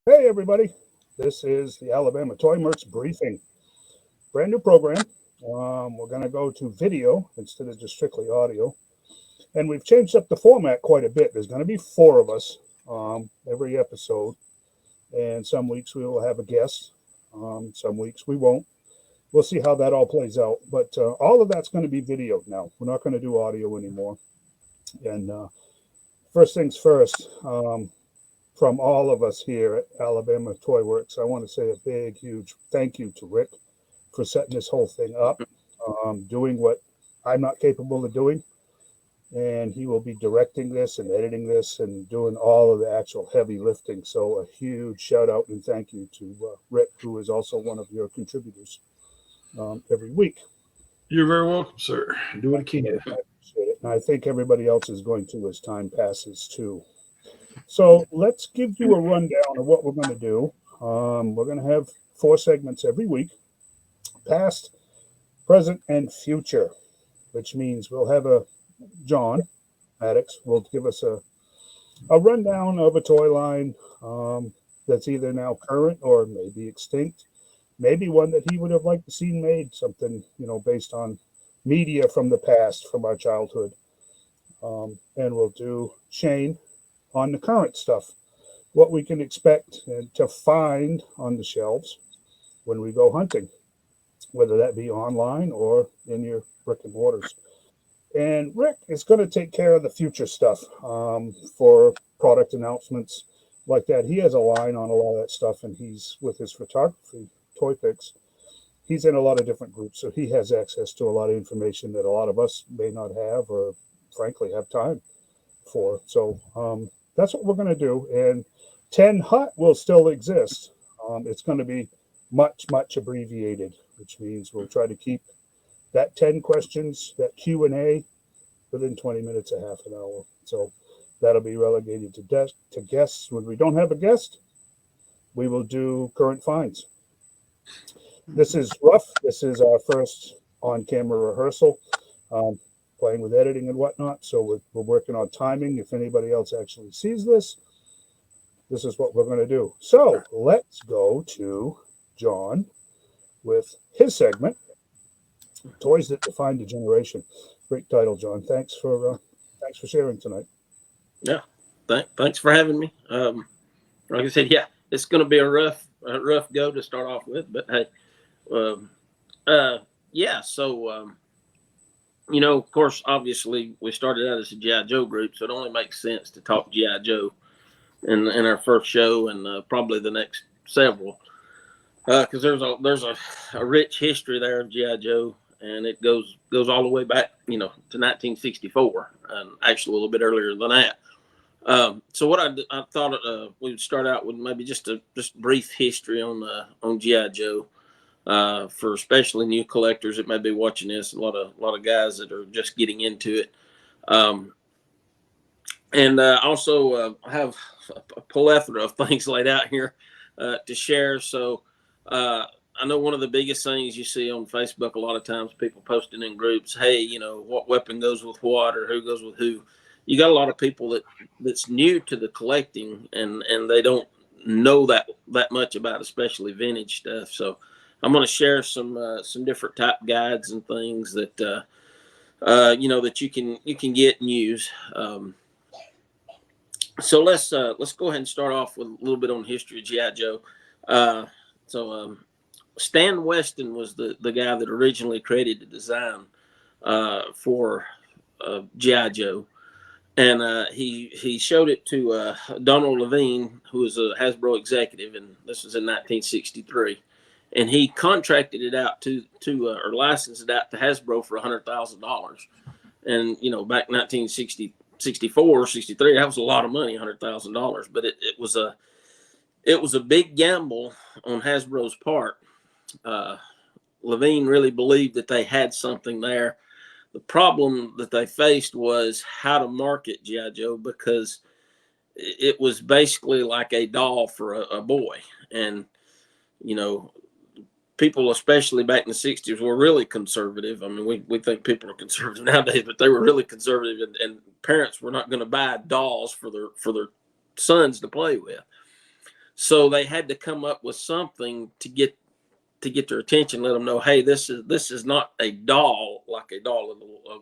Hey, everybody. This is the Alabama Toy Mercs briefing. Brand new program. We're going to go to video instead of just strictly audio. And we've changed up the format quite a bit. There's going to be four of us every episode. And some weeks we will have a guest, some weeks we won't. We'll see how that all plays out. But all of that's going to be video now. We're not going to do audio anymore. And first things first. From all of us here at Alabama Toy Works, I want to say a big, huge thank you to Rick for setting this whole thing up, doing what I'm not capable of doing. And he will be directing this and editing this and doing all of the actual heavy lifting. So a huge shout out and thank you to Rick, who is also one of your contributors every week. You're very welcome, sir. Do what you can. I appreciate it. And I think everybody else is going to as time passes too. So let's give you a rundown of what we're going to do. We're going to have four segments every week: past, present, and future, which means we'll have John Maddox will give us a rundown of a toy line that's either now current or maybe extinct, maybe one that he would have liked to see made, something, based on media from the past, from our childhood. And we'll do Shane on the current stuff, what we can expect to find on the shelves when we go hunting, whether that be online or in your brick and mortars. And Rick is going to take care of the future stuff for product announcements like that. He has a line on a lot of that stuff, and he's with his photography, Toy Picks. He's in a lot of different groups, so he has access to a lot of information that a lot of us may not have or, frankly, have time for. So that's what we're going to do. And 10 Hut will still exist. It's going to be much, much abbreviated, which means we'll try to keep that 10 questions, that Q&A, within 20 minutes, a half an hour. So that'll be relegated to guests. When we don't have a guest, we will do current finds. This is rough. This is our first on-camera rehearsal. Playing with editing and whatnot. So we're working on timing. If anybody else actually sees this, this is what we're going to do. So let's go to John with his segment, Toys That Defined a Generation. Great title, John. Thanks for sharing tonight. Yeah, thanks for having me. Like I said, yeah, it's going to be a rough go to start off with, but hey, yeah. So. Of course, obviously, we started out as a G.I. Joe group, so it only makes sense to talk G.I. Joe in our first show and probably the next several, because there's a rich history there of G.I. Joe, and it goes all the way back, to 1964, and actually a little bit earlier than that. So what I thought we would start out with maybe just brief history on G.I. Joe. For especially new collectors that may be watching this, a lot of guys that are just getting into it, and also have a plethora of things laid out here to share. So I know one of the biggest things you see on Facebook a lot of times, people posting in groups, hey, what weapon goes with what or who goes with who. You got a lot of people that's new to the collecting and they don't know that much about especially vintage stuff. So I'm going to share some different type guides and things that that you can get and use. So let's go ahead and start off with a little bit on the history of G.I. Joe. Stan Weston was the guy that originally created the design for G.I. Joe, and he showed it to Donald Levine, who was a Hasbro executive, and this was in 1963. And he contracted it out or licensed it out to Hasbro for $100,000. And, back in 1964, 63, that was a lot of money, $100,000. But it was a big gamble on Hasbro's part. Levine really believed that they had something there. The problem that they faced was how to market G.I. Joe, because it was basically like a doll for a boy. And, people, especially back in the 60s, were really conservative. I mean, we think people are conservative nowadays, but they were really conservative, and parents were not going to buy dolls for their sons to play with. So they had to come up with something to get their attention, let them know, hey, this is not a doll like a doll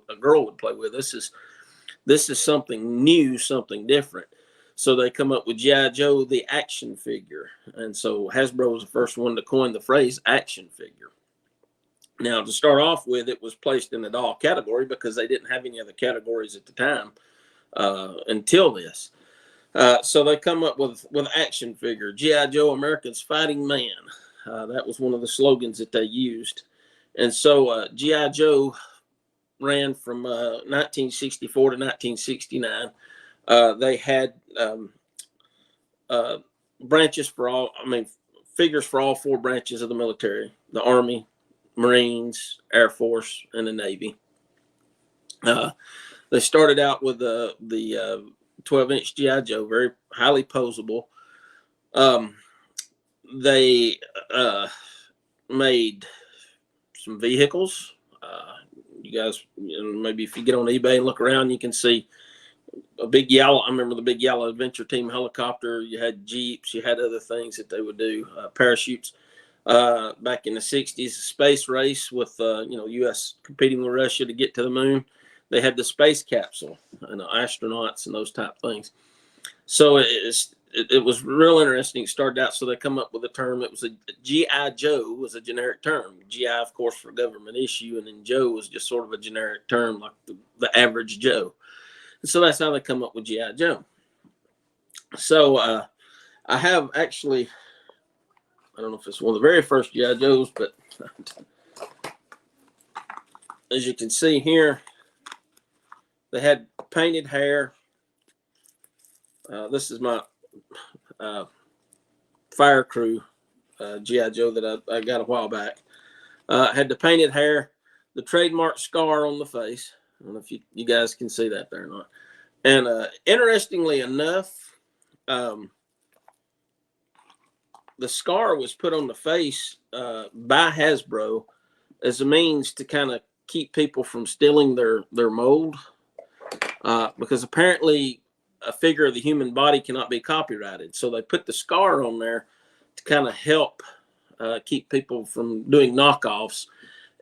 a girl would play with. This is something new, something different. So they come up with G.I. Joe, the action figure. And so Hasbro was the first one to coin the phrase action figure. Now, to start off with, it was placed in the doll category because they didn't have any other categories at the time until this. So they come up with action figure, G.I. Joe, America's Fighting Man. That was one of the slogans that they used. And so G.I. Joe ran from 1964 to 1969. They had branches for figures for all four branches of the military: the Army, Marines, Air Force, and the Navy. They started out with the 12-inch G.I. Joe, very highly posable. They made some vehicles. You guys, maybe if you get on eBay and look around, you can see a big yellow. I remember the big yellow Adventure Team helicopter. You had Jeeps. You had other things that they would do. Parachutes. Back in the 60s, space race with U.S. competing with Russia to get to the moon. They had the space capsule and the astronauts and those type things. So it was real interesting. It started out, so they come up with a term. It was a G.I. Joe was a generic term. G.I., of course, for government issue, and then Joe was just sort of a generic term, like the average Joe. And so that's how they come up with G.I. Joe. So I have actually, I don't know if it's one of the very first G.I. Joes, but as you can see here, they had painted hair. This is my fire crew G.I. Joe that I got a while back. Had the painted hair, the trademark scar on the face. I don't know if you guys can see that there or not. And interestingly enough, the scar was put on the face by Hasbro as a means to kind of keep people from stealing their mold, because apparently a figure of the human body cannot be copyrighted. So they put the scar on there to kind of help keep people from doing knockoffs.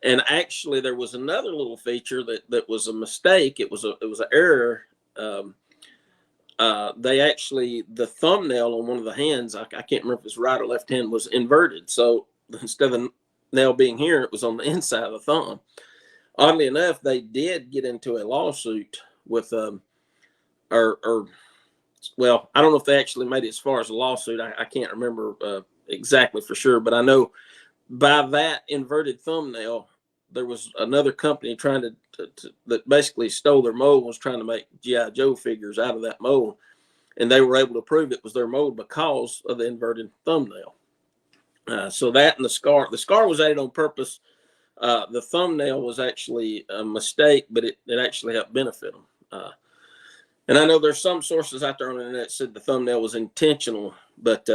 And actually, there was another little feature that was a mistake. It was an error. They actually, the thumbnail on one of the hands, I can't remember if it's right or left hand, was inverted. So instead of the nail being here, it was on the inside of the thumb. Oddly enough, they did get into a lawsuit with well, I don't know if they actually made it as far as a lawsuit. I can't remember exactly for sure, but I know by that inverted thumbnail, there was another company trying that basically stole their mold, was trying to make G.I. Joe figures out of that mold. And they were able to prove it was their mold because of the inverted thumbnail. So that and the scar was added on purpose. The thumbnail was actually a mistake, but it actually helped benefit them. And I know there's some sources out there on the internet that said the thumbnail was intentional, but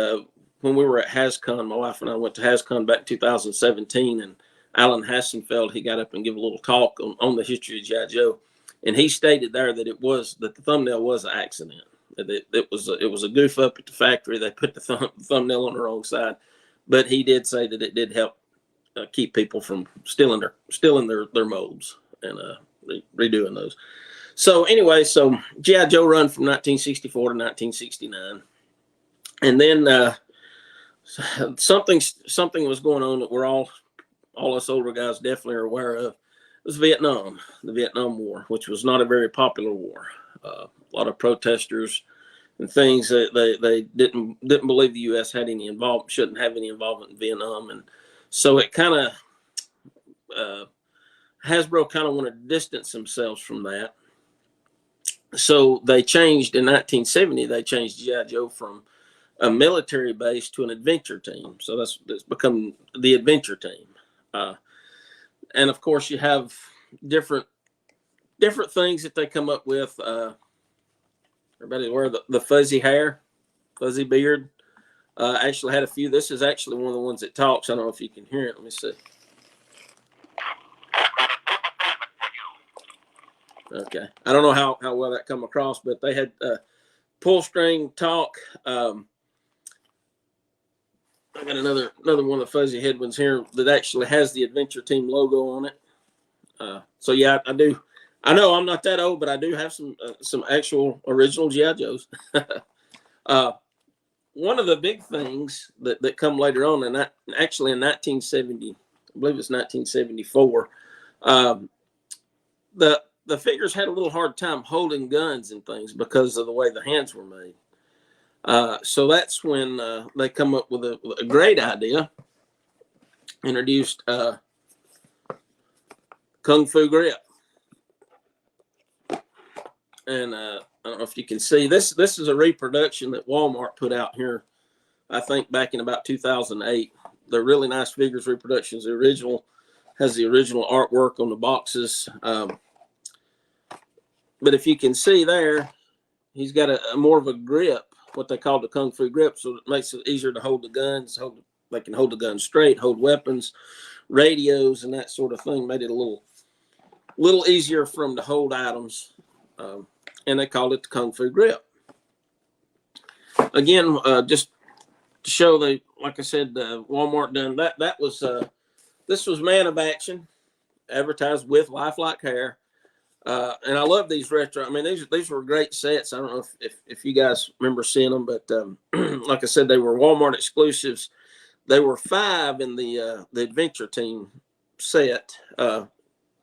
when we were at HasCon, my wife and I went to HasCon back in 2017, and Alan Hassenfeld, he got up and gave a little talk on the history of G.I. Joe, and he stated there that the thumbnail was an accident. It was a goof up at the factory. They put the thumbnail on the wrong side, but he did say that it did help keep people from stealing their molds and redoing those. So anyway, G.I. Joe run from 1964 to 1969, and then something was going on that we're all us older guys definitely are aware of. It was the Vietnam War, which was not a very popular war. A lot of protesters and things that they didn't believe the U.S. had any involvement, shouldn't have any involvement in Vietnam, and so it kind of Hasbro kind of wanted to distance themselves from that. So they changed in 1970. They changed G.I. Joe from a military base to an adventure team. So that's become the adventure team. And of course, you have different things that they come up with. Everybody wear the fuzzy hair, fuzzy beard. Actually had a few. This is actually one of the ones that talks. I don't know if you can hear it. Let me see. Okay. I don't know how well that come across, but they had pull string talk. I got another one of the fuzzy headwinds here that actually has the Adventure Team logo on it. So yeah, I do. I know I'm not that old, but I do have some actual original GI Joes. One of the big things that come later on, and that actually in 1970, I believe it's 1974, the figures had a little hard time holding guns and things because of the way the hands were made. So that's when they come up with a great idea, introduced Kung Fu Grip. And I don't know if you can see this. This is a reproduction that Walmart put out here, I think back in about 2008. They're really nice figures reproductions. The original has the original artwork on the boxes. But if you can see there, he's got a more of a grip, what they call the Kung Fu grip, so it makes it easier to hold the guns. They can hold the guns straight, hold weapons, radios, and that sort of thing. Made it a little easier for them to hold items. And they called it the Kung Fu grip. Again, just to show like I said, Walmart done that. That was this was Man of Action, advertised with lifelike hair. And I love these retro. I mean, these were great sets. I don't know if you guys remember seeing them, but like I said, they were Walmart exclusives. They were 5 in the Adventure Team set.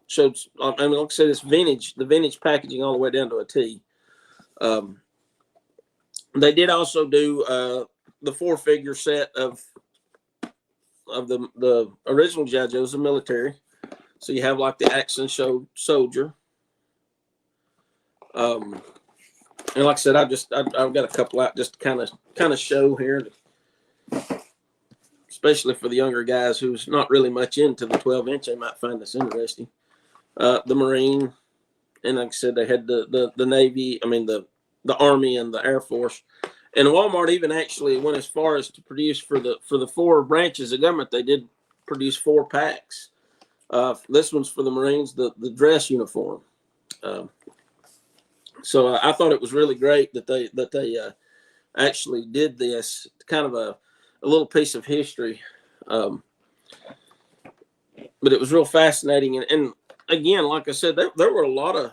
Showed, I mean, like I said, it's vintage, the vintage packaging all the way down to a T. They did also do the 4-figure set of the original GI Joes, the military. So you have like the Action Show Soldier. And like I said, I've got a couple out just to kind of show here, especially for the younger guys who's not really much into the 12-inch. They might find this interesting. The Marine, and like I said, they had the Navy. I mean the Army and the Air Force. And Walmart even actually went as far as to produce for the 4 branches of government. They did produce 4 packs. This one's for the Marines, the dress uniform. So I thought it was really great that they actually did this, kind of a little piece of history. But it was real fascinating. And again, like I said, there were a lot of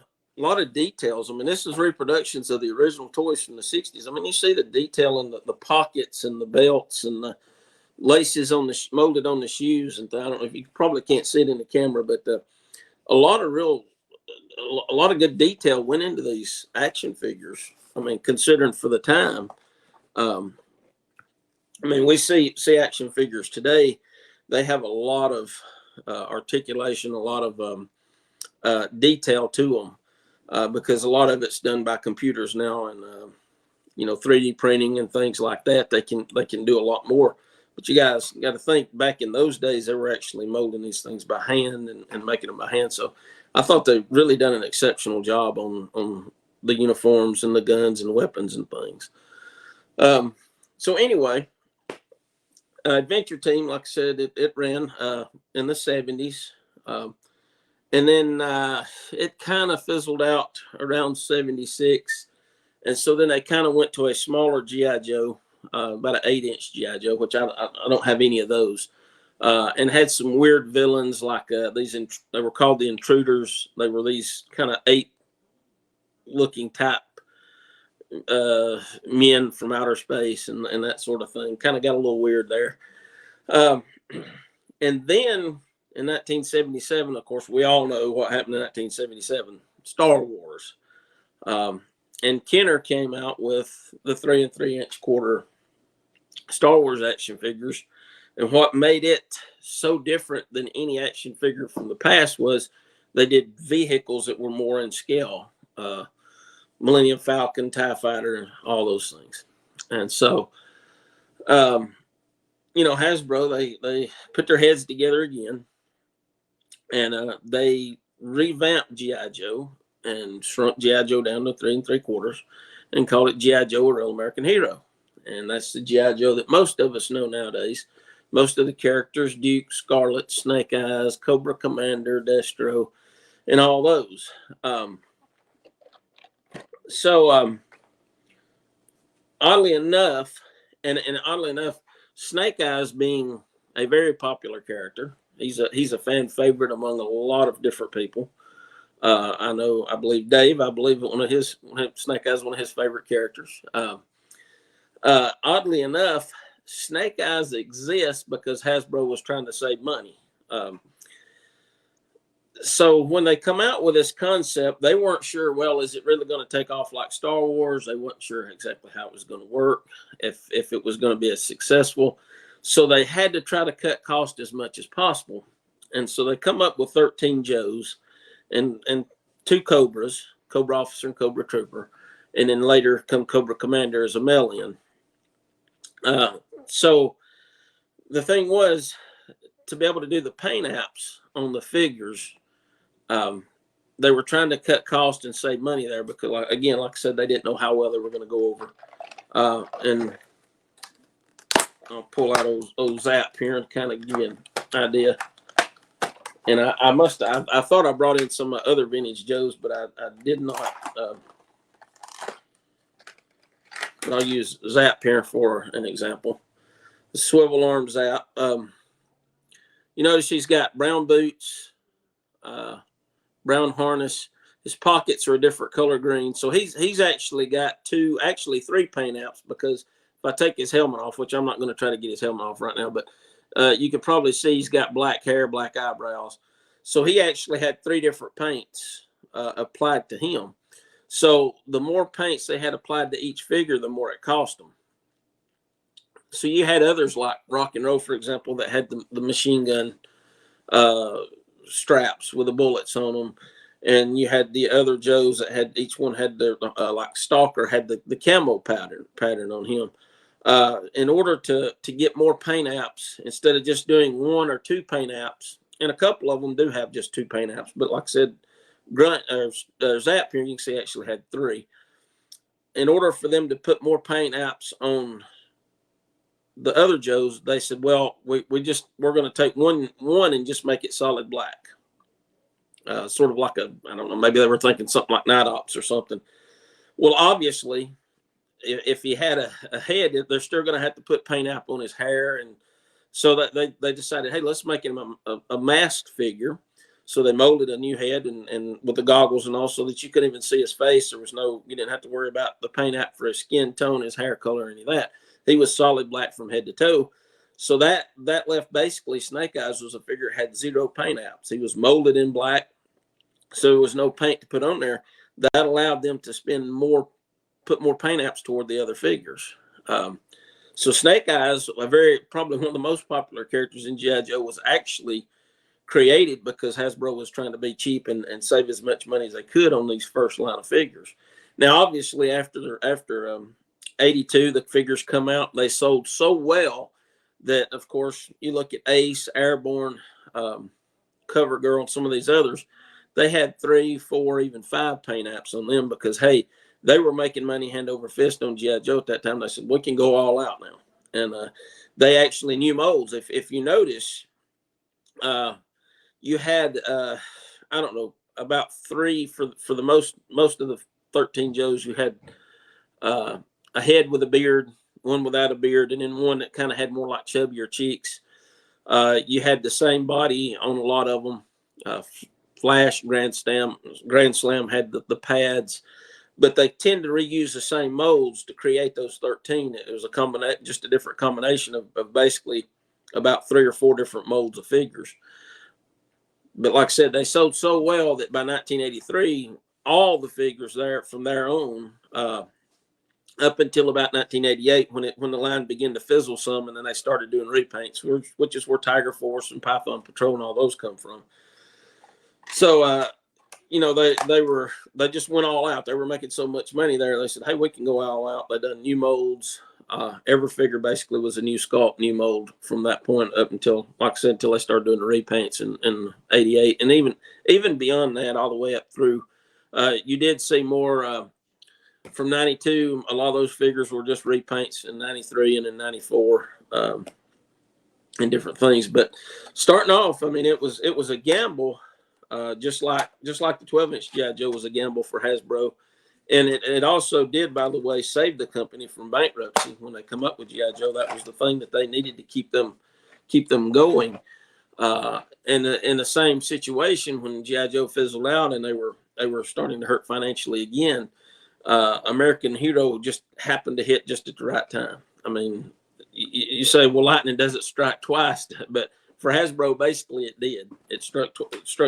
details. I mean, this is reproductions of the original toys from the 60s. I mean, you see the detail in the pockets and the belts and the laces molded on the shoes. And I don't know if you probably can't see it in the camera, but a lot of good detail went into these action figures. I mean, considering for the time, I mean, we see action figures today. They have a lot of articulation, a lot of detail to them, because a lot of it's done by computers now, and 3D printing and things like that. They can do a lot more. But you guys got to think, back in those days, they were actually molding these things by hand and making them by hand. So I thought they really done an exceptional job on the uniforms and the guns and weapons and things. So anyway, Adventure Team, like I said, it ran in the 70s. And then it kind of fizzled out around 76. And so then they kind of went to a smaller GI Joe, about an 8-inch GI Joe, which I don't have any of those, and had some weird villains like these. They were called the Intruders. They were these kind of ape-looking type men from outer space and that sort of thing. Kind of got a little weird there. And then in 1977, of course, we all know what happened in 1977, Star Wars. And Kenner came out with the 3 3/8 quarter Star Wars action figures. And what made it so different than any action figure from the past was they did vehicles that were more in scale. Millennium Falcon, TIE Fighter, all those things. And so, Hasbro, they put their heads together again, and they revamped G.I. Joe and shrunk G.I. Joe down to 3 3/4 and called it G.I. Joe, a Real American Hero. And that's the G.I. Joe that most of us know nowadays. Most of the characters, Duke, Scarlet, Snake Eyes, Cobra Commander, Destro, and all those. Oddly enough, Snake Eyes being a very popular character. He's a fan favorite among a lot of different people. I believe Dave. I believe Snake Eyes one of his favorite characters. Oddly enough, Snake Eyes exists because Hasbro was trying to save money. So when they come out with this concept, they weren't sure, well, is it really going to take off like Star Wars? They weren't sure exactly how it was going to work, if it was going to be as successful. So they had to try to cut cost as much as possible. And so they come up with 13 Joes and 2 Cobras, Cobra Officer and Cobra Trooper. And then later come Cobra Commander as a mail-in. So the thing was, to be able to do the paint apps on the figures, they were trying to cut cost and save money there because, like I said, they didn't know how well they were going to go over. And I'll pull out old Zap here and kind of give you an idea. And I thought I brought in some other vintage Joes, but I did not. But I'll use Zap here for an example. The swivel arm Zap. You notice he's got brown boots, brown harness. His pockets are a different color green. So he's actually got 3 paint apps, because if I take his helmet off, which I'm not going to try to get his helmet off right now, but you can probably see he's got black hair, black eyebrows. So he actually had 3 different paints applied to him. So the more paints they had applied to each figure, the more it cost them. So you had others like Rock and Roll, for example, that had the machine gun straps with the bullets on them. And you had the other Joes that had, each one had their, like Stalker had the camo pattern on him. In order to get more paint apps, instead of just doing 1 or 2 paint apps, and a couple of them do have just 2 paint apps, but like I said, Zap here, you can see actually had 3. In order for them to put more paint apps on the other Joes, they said, well, we're going to take one and just make it solid black. Sort of like I don't know, maybe they were thinking something like Night Ops or something. Well, obviously, if he had a head, they're still going to have to put paint app on his hair. And so that they decided, hey, let's make him a masked figure. So they molded a new head and with the goggles and all, so that you couldn't even see his face. You didn't have to worry about the paint app for his skin tone, his hair color, any of that. He was solid black from head to toe. So that left basically Snake Eyes was a figure that had 0 paint apps. He was molded in black, so there was no paint to put on there. That allowed them to put more paint apps toward the other figures. So Snake Eyes, probably one of the most popular characters in G.I. Joe, was actually created because Hasbro was trying to be cheap and save as much money as they could on these first line of figures. Now, obviously, after 82, the figures come out. They sold so well that, of course, you look at Ace, Airborne, Cover Girl, and some of these others, they had 3, 4, even 5 paint apps on them because, hey, they were making money hand over fist on G.I. Joe at that time. They said, we can go all out now. And they actually new molds. If you notice, you had, I don't know, about 3 for the most of the 13 Joes. You had a head with a beard, one without a beard, and then one that kind of had more like chubbier cheeks. You had the same body on a lot of them. Flash, Grand Slam had the pads, but they tend to reuse the same molds to create those 13. It was just a different combination of basically about 3 or 4 different molds of figures. But like I said, they sold so well that by 1983, all the figures there from their own, up until about 1988, when the line began to fizzle some, and then they started doing repaints, which is where Tiger Force and Python Patrol and all those come from. So, they just went all out. They were making so much money there. They said, hey, we can go all out. They done new molds. Every figure basically was a new sculpt, new mold from that point up until, like I said, until they started doing the repaints in 88. And even beyond that, all the way up through, you did see more from 92. A lot of those figures were just repaints in 93 and in 94 and different things. But starting off, I mean, it was a gamble. Just like the 12-inch G.I. Joe was a gamble for Hasbro. And it also did, by the way, save the company from bankruptcy when they come up with GI Joe. That was the thing that they needed to keep them going. In the same situation when GI Joe fizzled out and they were starting to hurt financially again, American Hero just happened to hit just at the right time. I mean, you say, well, lightning doesn't strike twice, but for Hasbro, basically it did. It struck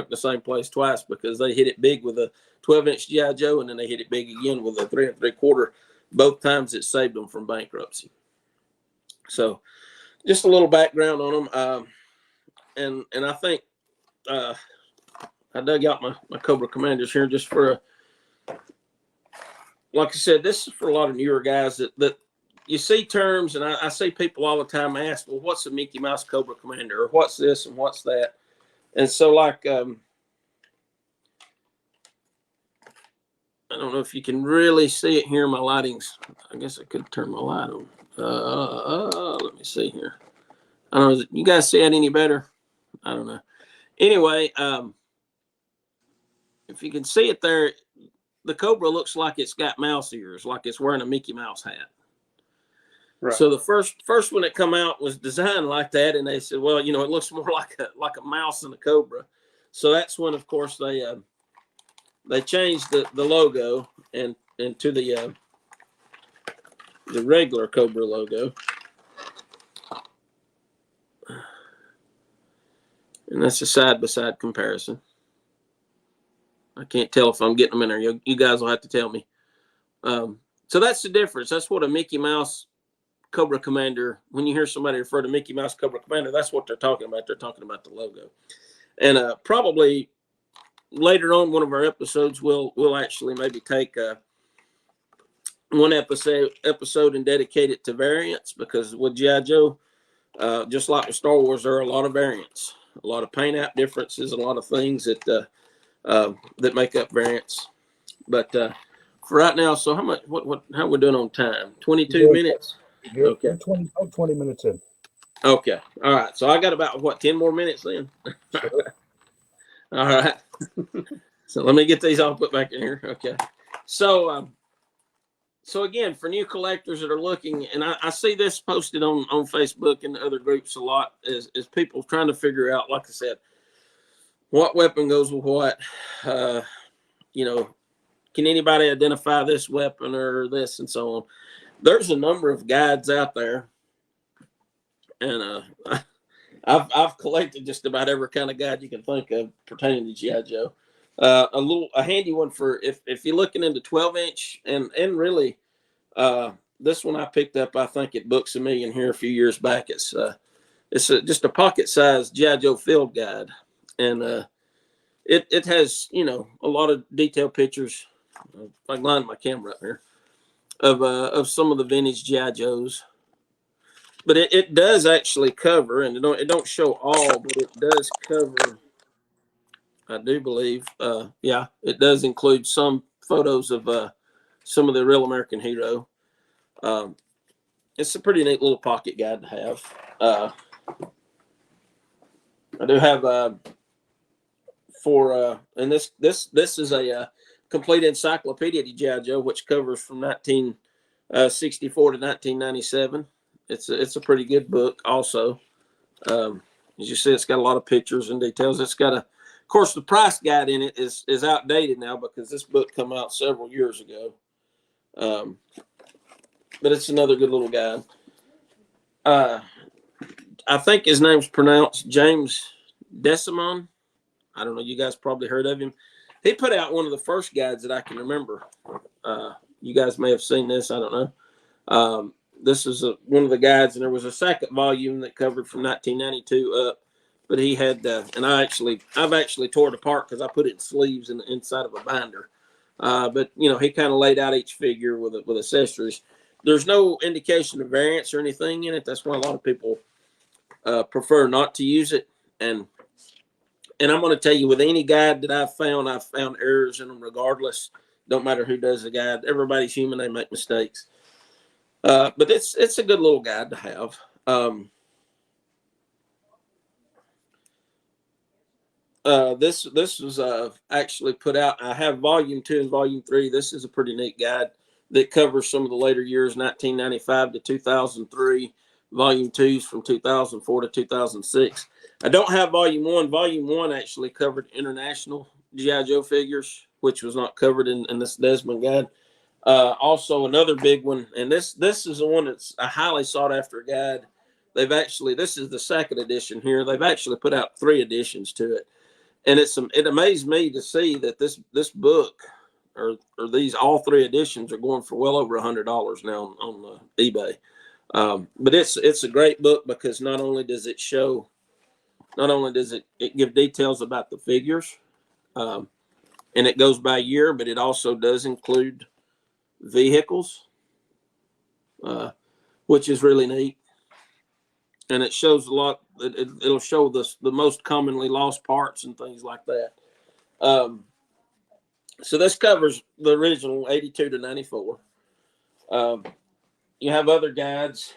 the same place twice because they hit it big with a 12-inch GI Joe, and then they hit it big again with a 3 3/4. Both times it saved them from bankruptcy. So, just a little background on them, and I think I dug out my Cobra Commanders here just for like I said, this is for a lot of newer guys that you see terms, and I see people all the time ask, well, what's a Mickey Mouse Cobra Commander, or what's this and what's that? And so, like, I don't know if you can really see it here. My lighting's, I guess I could turn my light on. Let me see here. I don't know. You guys see it any better? I don't know. Anyway, if you can see it there, the Cobra looks like it's got mouse ears, like it's wearing a Mickey Mouse hat. Right. So the first one that come out was designed like that, and they said, well, it looks more like a mouse than a Cobra. So that's when, of course, they changed the logo and to the regular Cobra logo. And that's a side-by-side comparison. I can't tell if I'm getting them in there. You guys will have to tell me. So that's the difference. That's what a Mickey Mouse Cobra Commander, when you hear somebody refer to Mickey Mouse Cobra Commander, that's what they're talking about. They're talking about the logo. And probably later on one of our episodes, we'll actually maybe take one episode and dedicate it to variants, because with G.I. Joe, just like with Star Wars, there are a lot of variants, a lot of paint app differences, a lot of things that make up variants. But for right now, so how are we doing on time? 22 minutes? Okay. 20 minutes in. Okay. All right. So I got about 10 more minutes then? Sure. All right. So let me get these all put back in here. Okay. So again, for new collectors that are looking, and I see this posted on Facebook and other groups a lot, is people trying to figure out, like I said, what weapon goes with what. Can anybody identify this weapon or this and so on? There's a number of guides out there, and I've collected just about every kind of guide you can think of pertaining to G.I. Joe. A handy one for if you're looking into 12-inch and really this one I picked up, I think at Books A Million here a few years back. It's just a pocket-sized G.I. Joe field guide, and it has a lot of detailed pictures. If I can line my camera up here of some of the vintage G.I. Joes. But it does actually cover, and it don't show all, but it does cover, I do believe, it does include some photos of some of the real American Hero. It's a pretty neat little pocket guide to have. I do have and this is a complete encyclopedia to G.I. Joe, which covers from 1964 to 1997. It's a pretty good book also. As you see, it's got a lot of pictures and details. It's got of course, the price guide in it is outdated now because this book came out several years ago. But it's another good little guide. I think his name's pronounced James Desimon. I don't know. You guys probably heard of him. He put out one of the first guides that I can remember. You guys may have seen this. I don't know. This is one of the guides, and there was a second volume that covered from 1992 up. But he had, and I've actually tore it apart because I put it in sleeves inside of a binder. But he kind of laid out each figure with accessories. There's no indication of variants or anything in it. That's why a lot of people prefer not to use it. And I'm going to tell you, with any guide that I've found errors in them regardless. Don't matter who does the guide. Everybody's human. They make mistakes. But it's a good little guide to have. this was actually put out. I have volume 2 and volume 3. This is a pretty neat guide that covers some of the later years, 1995 to 2003. Volume 2's from 2004 to 2006. I don't have volume 1. Volume 1 actually covered international G.I. Joe figures, which was not covered in this Desmond guide. Also, another big one, and this is the one that's a highly sought after guide. This is the second edition here. They've actually put out 3 editions to it. And it amazed me to see that this book or these all 3 editions are going for well over $100 now on eBay. But it's a great book because not only does it give details about the figures, and it goes by year, but it also does include vehicles, which is really neat. And it shows a lot. It'll show the most commonly lost parts and things like that. So this covers the original 82 to 94. You have other guides.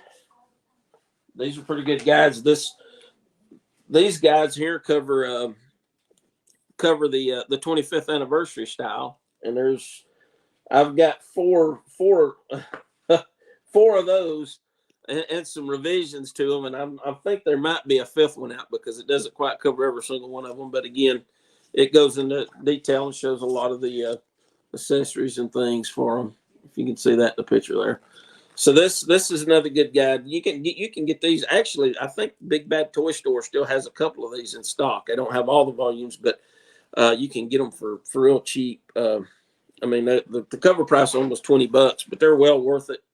These are pretty good guides. These guides here cover the 25th anniversary style, and I've got four of those. And some revisions to them, and I think there might be a 5th one out because it doesn't quite cover every single one of them. But again, it goes into detail and shows a lot of the accessories and things for them. If you can see that in the picture there. So this is another good guide. You can get these. Actually, I think Big Bad Toy Store still has a couple of these in stock. I don't have all the volumes, but you can get them for real cheap. I mean, the cover price on them was $20, but they're well worth it.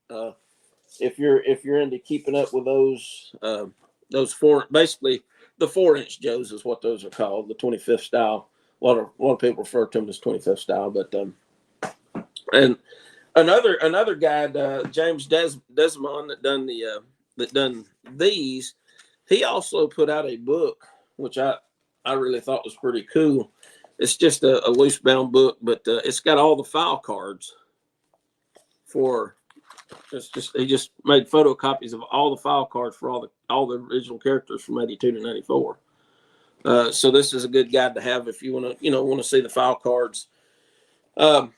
If you're into keeping up with those basically the 4-inch Joes is what those are called, the 25th style. A lot of people refer to them as 25th style, but and another guy, James Desmond, that done these. He also put out a book which I really thought was pretty cool. It's just a loose bound book, but it's got all the file cards for. He just made photocopies of all the file cards for all the original characters from 82 to 94. So this is a good guide to have if you want to see the file cards. A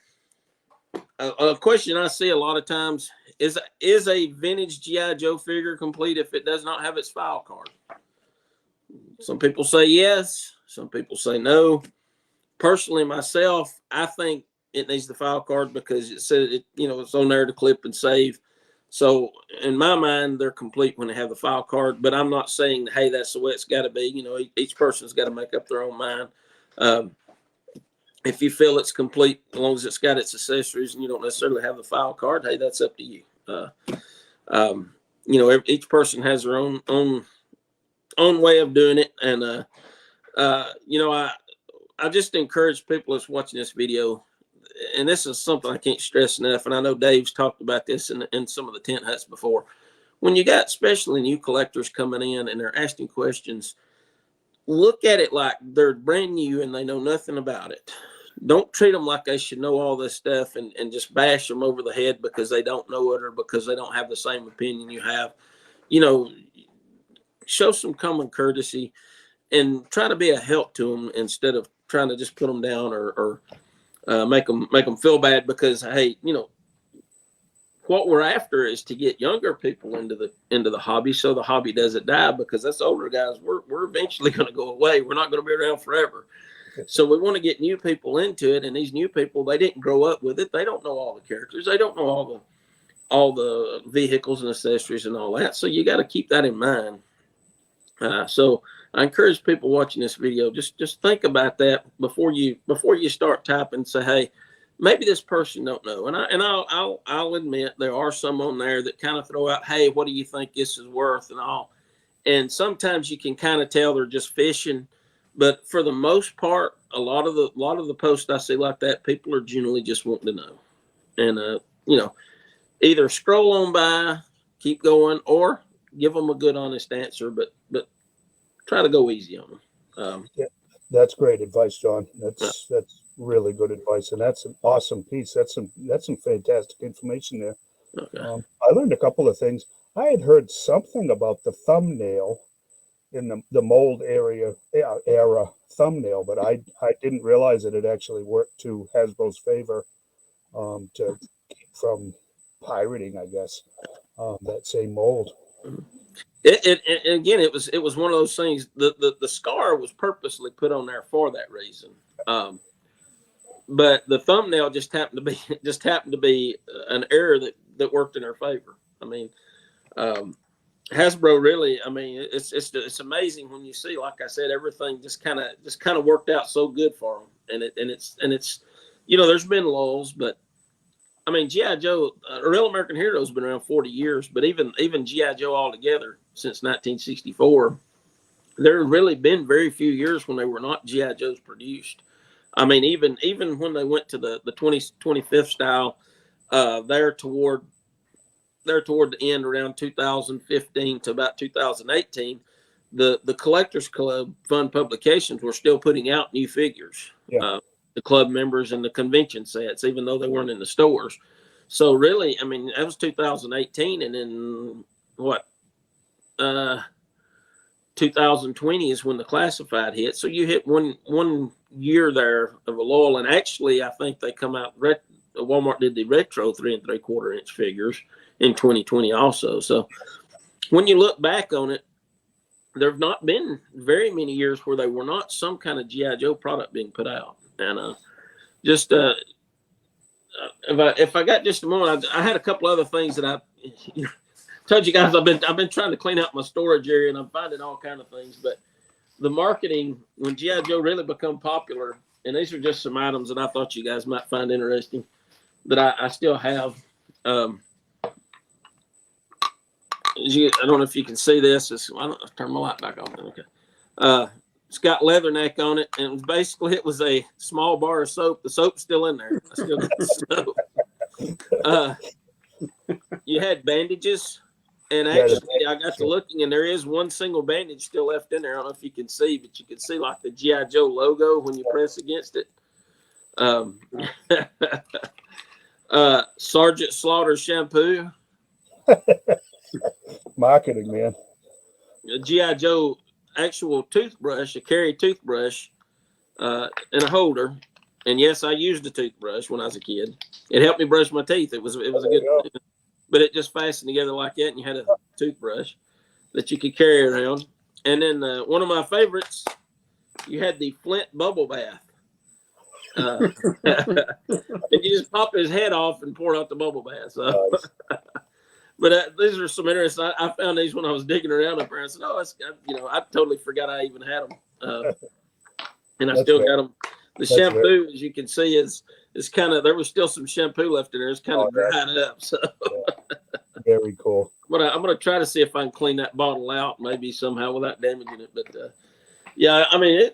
question I see a lot of times is a vintage G.I. Joe figure complete if it does not have its file card? Some people say yes. Some people say no. Personally, myself, I think it needs the file card because it says it's on there to clip and save. So in my mind, they're complete when they have the file card. But I'm not saying, hey, that's the way it's got to be. Each person's got to make up their own mind. If you feel it's complete, as long as it's got its accessories and you don't necessarily have the file card, hey, that's up to you. Each person has their own way of doing it, and I just encourage people that's watching this video, and this is something I can't stress enough, and I know Dave's talked about this in some of the tent huts before. When you got especially new collectors coming in and they're asking questions, look at it like they're brand new and they know nothing about it. Don't treat them like they should know all this stuff and just bash them over the head because they don't know it or because they don't have the same opinion you have. Show some common courtesy and try to be a help to them instead of trying to just put them down or make them feel bad because, hey, what we're after is to get younger people into the hobby so the hobby doesn't die, because us older guys, we're eventually going to go away. We're not going to be around forever. So we want to get new people into it, and these new people, they didn't grow up with it. They don't know all the characters. They don't know all the vehicles and accessories and all that. So you got to keep that in mind. So I encourage people watching this video, just think about that before you start typing. Say, hey, maybe this person don't know, and I'll admit there are some on there that kind of throw out, hey, what do you think this is worth and all, and sometimes you can kind of tell they're just fishing, but for the most part, a lot of the posts I see like that, people are generally just wanting to know, and either scroll on by, keep going, or give them a good honest answer, but try to go easy on them. Yeah, that's great advice, John. That's really good advice, and that's an awesome piece. That's some fantastic information there. Okay. I learned a couple of things. I had heard something about the thumbnail in the mold era thumbnail, but I didn't realize that it actually worked to Hasbro's favor, to keep from pirating, I guess, that same mold. And again, it was one of those things. The scar was purposely put on there for that reason. But the thumbnail just happened to be an error that worked in her favor. I mean, Hasbro really. I mean, it's amazing when you see, like I said, everything just kind of worked out so good for them. And it's there's been lulls, but I mean, G.I. Joe, A Real American Hero has been around 40 years, but even G.I. Joe altogether since 1964, there have really been very few years when they were not G.I. Joes produced. I mean, even when they went to the 25th style, there toward the end around 2015 to about 2018, the Collectors Club Fund Publications were still putting out new figures. Yeah. The club members and the convention sets, even though they weren't in the stores. So really, I mean, that was 2018, and then what? 2020 is when the classified hit. So you hit one year there of a lull, and actually, I think they come out. Walmart did the retro 3 3/4 inch figures in 2020 also. So when you look back on it, there have not been very many years where there were not some kind of G.I. Joe product being put out. And if I got just a moment, I had a couple other things that I told you guys. I've been trying to clean out my storage area, and I'm finding all kind of things. But the marketing, when G.I. Joe really become popular, and these are just some items that I thought you guys might find interesting that I still have. I don't know if you can see this. I'll turn my light back on. Okay. It's got Leatherneck on it, and it was a small bar of soap. The soap's still in there. I still got the soap. You had bandages, and actually I got to looking, and there is one single bandage still left in there. I don't know if you can see, but you can see like the G.I. Joe logo when you press against it. Sergeant Slaughter shampoo. Marketing, man. A G.I. Joe actual toothbrush, a carry toothbrush, in a holder. And yes, I used a toothbrush when I was a kid. It helped me brush my teeth. It was a good thing. But it just fastened together like that, and you had a toothbrush that you could carry around. And then one of my favorites, you had the Flint bubble bath. And you just pop his head off and pour out the bubble bath. So. But these are some interesting. I found these when I was digging around up there. I said, "Oh, I totally forgot I even had them." And I still got them. The shampoo, as you can see, is kind of, there was still some shampoo left in there. It's kind of dried up. So very cool. But I'm going to try to see if I can clean that bottle out, maybe somehow without damaging it. But yeah, I mean,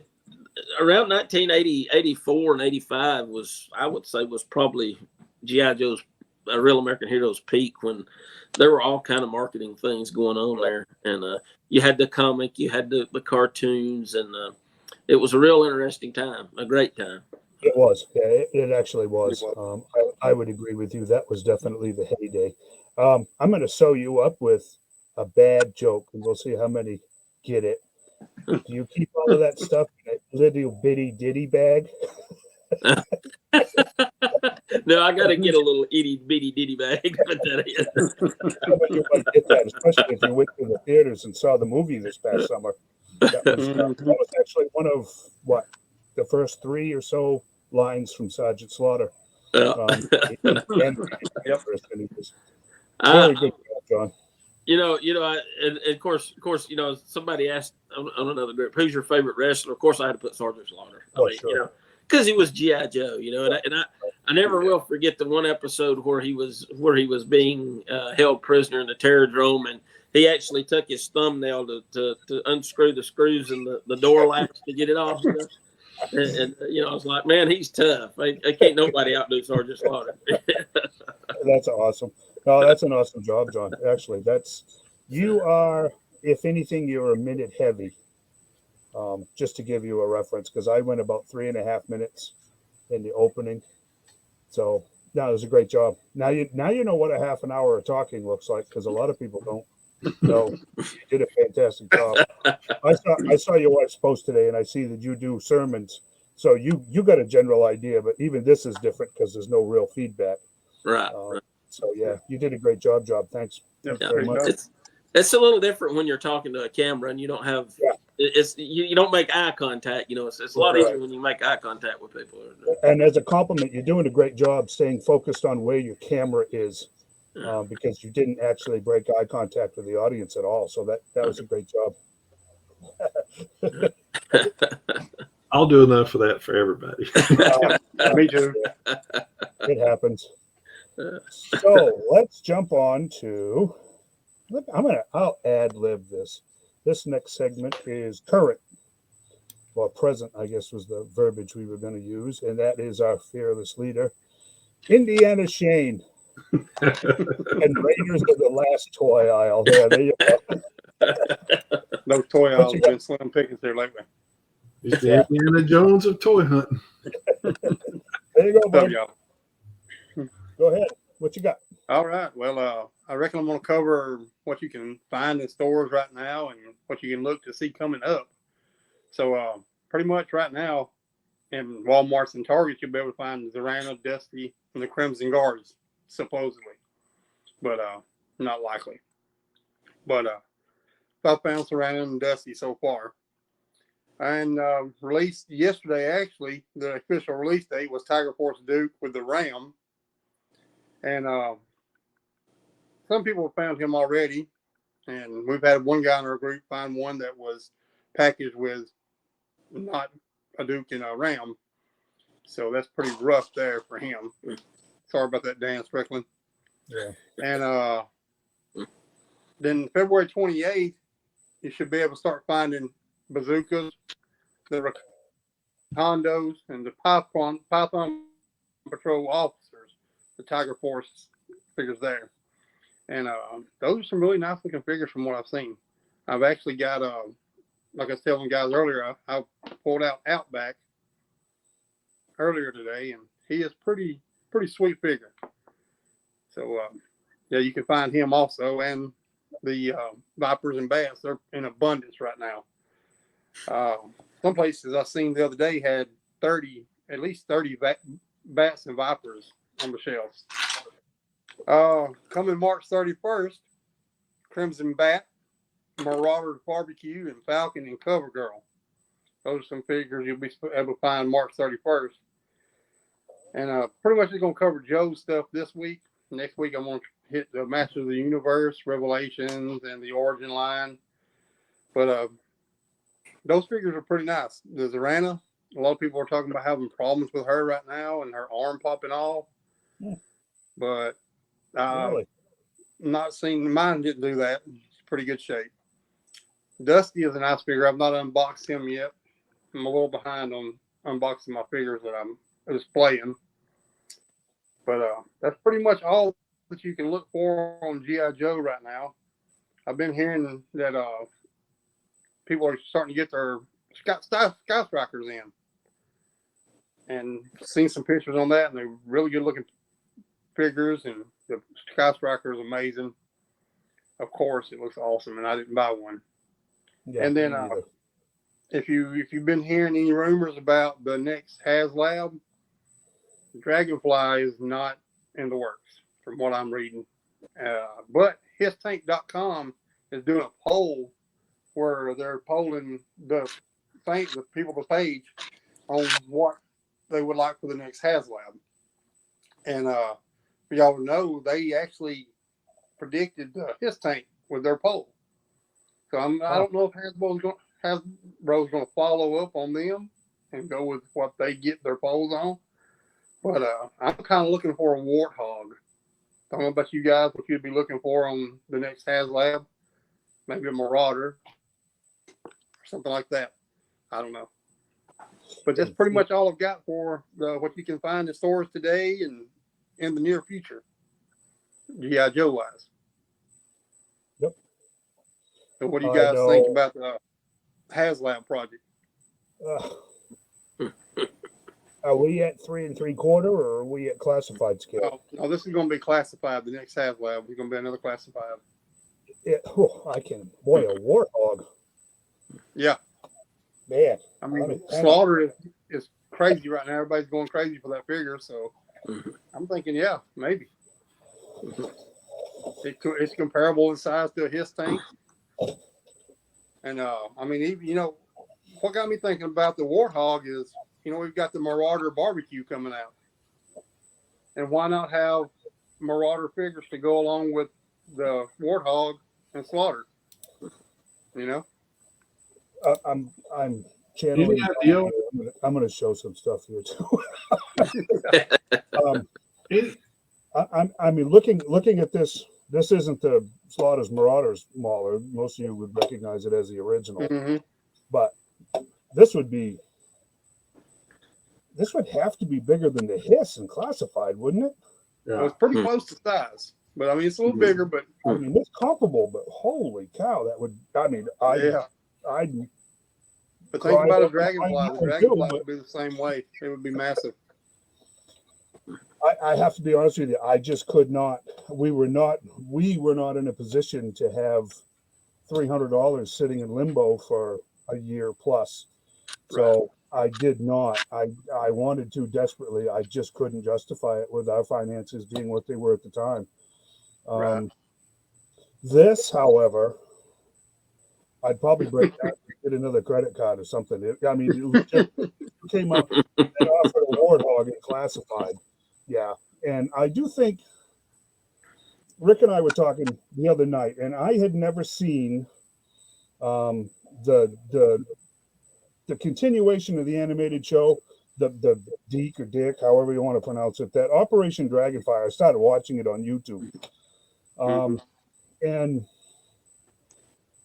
around 1980, 84, and 85 I would say, was probably G.I. Joe's A Real American Hero's peak, when there were all kind of marketing things going on there. And you had the comic, you had the cartoons, and it was a real interesting time, a great time. It was. Yeah, it actually was. I would agree with you. That was definitely the heyday. I'm going to sew you up with a bad joke, and we'll see how many get it. Do you keep all of that stuff in a little bitty ditty bag? No, I got to get a little itty bitty ditty bag. Put that in. But you might get that, especially if you went to the theaters and saw the movie this past summer. That was actually one of the first 3 or so lines from Sergeant Slaughter. And it was very good, John. And of course, somebody asked on another group, "Who's your favorite wrestler?" Of course, I had to put Sergeant Slaughter. Sure. Because he was G.I. Joe, and I never will forget the one episode where he was being held prisoner in the Terrordrome, and he actually took his thumbnail to unscrew the screws in the door latch to get it off. And I was like, man, he's tough. I can't nobody outdo Sergeant Slaughter. That's awesome. No, that's an awesome job, John. Actually, you are, if anything, you're a minute heavy. Just to give you a reference, because I went about 3.5 minutes in the opening. So no, it was a great job. Now you know what a half an hour of talking looks like, because a lot of people don't. No, you did a fantastic job. I saw your wife's post today, and I see that you do sermons. So you got a general idea, but even this is different because there's no real feedback. Right. So yeah, you did a great job. Thanks. Yeah, Thanks very much. It's a little different when you're talking to a camera and you don't have Yeah. you don't make eye contact. It's a lot easier when you make eye contact with people. And as a compliment, you're doing a great job staying focused on where your camera is, because you didn't actually break eye contact with the audience at all. So that was a great job. I'll do enough of that for everybody. Me too. It happens. So let's jump on to. I'll ad lib this. This next segment is current, or present, I guess was the verbiage we were going to use, and that is our fearless leader, Indiana Shane. And Raiders are the last toy aisle. There you go. Those toy aisles have been slim pickings there lately. He's the Indiana Jones of toy hunting. There you go, bud. Yeah. Go ahead. What you got? All right. Well, I reckon I'm going to cover what you can find in stores right now and what you can look to see coming up. So pretty much right now in Walmarts and Targets, you'll be able to find Zorana, Dusty, and the Crimson Guards, supposedly. But not likely. But I've found Zorana and Dusty so far. And released yesterday, actually, the official release date was Tiger Force Duke with the Ram. And some people have found him already. And we've had one guy in our group find one that was packaged with not a Duke and a Ram. So that's pretty rough there for him. Sorry about that, Dan Strickland. Yeah. And then February 28th, you should be able to start finding bazookas, the Hondos, and the Python Patrol officers, the Tiger Force figures there. And those are some really nice looking figures from what I've seen. I've actually got, like I was telling guys earlier, I pulled out Outback earlier today, and he is pretty sweet figure. So, yeah, you can find him also, and the Vipers and Bats. They're in abundance right now. Some places I seen the other day had at least 30 Bats and Vipers on the shelves. Coming March 31st, Crimson Bat, Marauder Barbecue, and Falcon and Cover Girl. Those are some figures you'll be able to find March 31st. And pretty much just going to cover Joe's stuff this week. Next week, I'm going to hit the Masters of the Universe, Revelations, and the Origin line. But those figures are pretty nice. The Zorana, a lot of people are talking about having problems with her right now and her arm popping off. Yeah. But Really? not seen, mine didn't do that. It's pretty good shape. Dusty is a nice figure. I've not unboxed him yet. I'm a little behind on unboxing my figures that I'm displaying. But that's pretty much all that you can look for on G.I. Joe right now. I've been hearing that people are starting to get their Sky Strikers in. And seen some pictures on that, and they're really good looking figures, and the Sky Striker is amazing. Of course, it looks awesome, and I didn't buy one. Yeah, and then if you've been hearing any rumors about the next HasLab, Dragonfly is not in the works from what I'm reading. But histank.com is doing a poll where they're polling the people on the page on what they would like for the next HasLab. And for y'all to know, they actually predicted His Tank with their poll. So I don't know if Hasbro's going to follow up on them and go with what they get their polls on. But I'm kind of looking for a Warthog. I don't know about you guys, what you'd be looking for on the next HasLab. Maybe a Marauder or something like that. I don't know. But that's pretty much all I've got for what you can find in stores today and in the near future, G.I. Joe wise. Yep. So what do you guys think about the HasLab project? Are we at 3 3/4, or are we at classified scale? No, this is going to be classified. The next HasLab is going to be another classified. I can, boy, a warthog, Yeah. man. I mean, mean, slaughter is crazy right now. Everybody's going crazy for that figure. So Mhm. I'm thinking, yeah, maybe. Mhm. It's comparable in size to a his tank. And, I mean, even, what got me thinking about the Warthog is, we've got the Marauder barbecue coming out. And why not have Marauder figures to go along with the Warthog and Slaughter? I'm channeling. Any idea? I'm gonna show some stuff here too. Any, I mean, looking at this. This isn't the Slaughter's Marauders Mauler. Most of you would recognize it as the original, Mm-hmm. but this would have to be bigger than the Hiss and classified, wouldn't it? Well, yeah. it's pretty close to size, but I mean, it's a little bigger, but I mean, it's comparable, but holy cow, that would. I mean, yeah. I'd But think about a Right. dragonfly. I The know, dragonfly too, would be the same way. It would be massive. I have to be honest with you. I just could not. We were not in a position to have $300 sitting in limbo for a year plus. So I did not. I wanted to desperately. I just couldn't justify it with our finances being what they were at the time. Right. This, however, I'd probably break down and get another credit card or something. I mean, it legit came up and offered a warthog and classified. Yeah. And I do think Rick and I were talking the other night, and I had never seen the continuation of the animated show, the Deke or Dick, however you want to pronounce it, that Operation Dragonfire. I started watching it on YouTube. And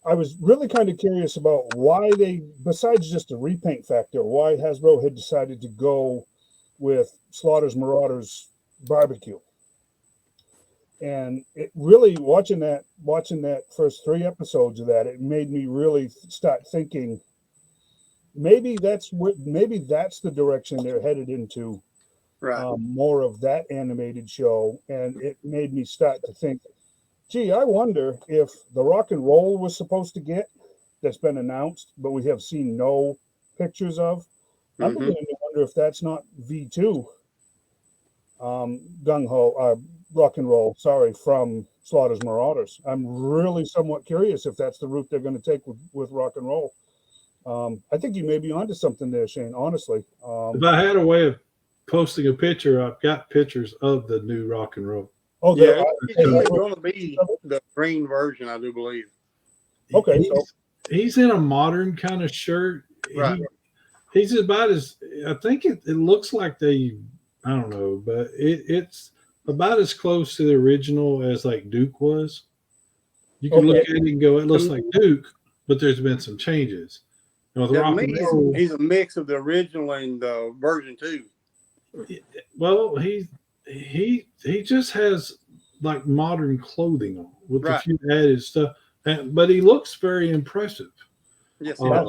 I was really kind of curious about why they, besides just the repaint factor, why Hasbro had decided to go with Slaughter's Marauders Barbecue. And it really, watching that first 3 episodes of that, it made me really start thinking maybe that's the direction they're headed into. Right. More of that animated show. And it made me start to think, gee, I wonder if the rock and roll was supposed to get, that's been announced, but we have seen no pictures of. I'm beginning to wonder if that's not V2 gung ho rock and roll. Sorry, from Slaughter's Marauders. I'm really somewhat curious if that's the route they're going to take with rock and roll. I think you may be onto something there, Shane. Honestly, If I had a way of posting a picture, I've got pictures of the new rock and roll. oh Yeah, it's going to be the green version, I do believe. Okay, he's in a modern kind of shirt. Right. He's about as, I think it looks like I don't know, but it's about as close to the original as like Duke was. You can look at it and go, it looks like Duke, but there's been some changes. To me, he's a mix of the original and the version 2. Well, he just has like modern clothing on with a few added stuff, but he looks very impressive. Yes, I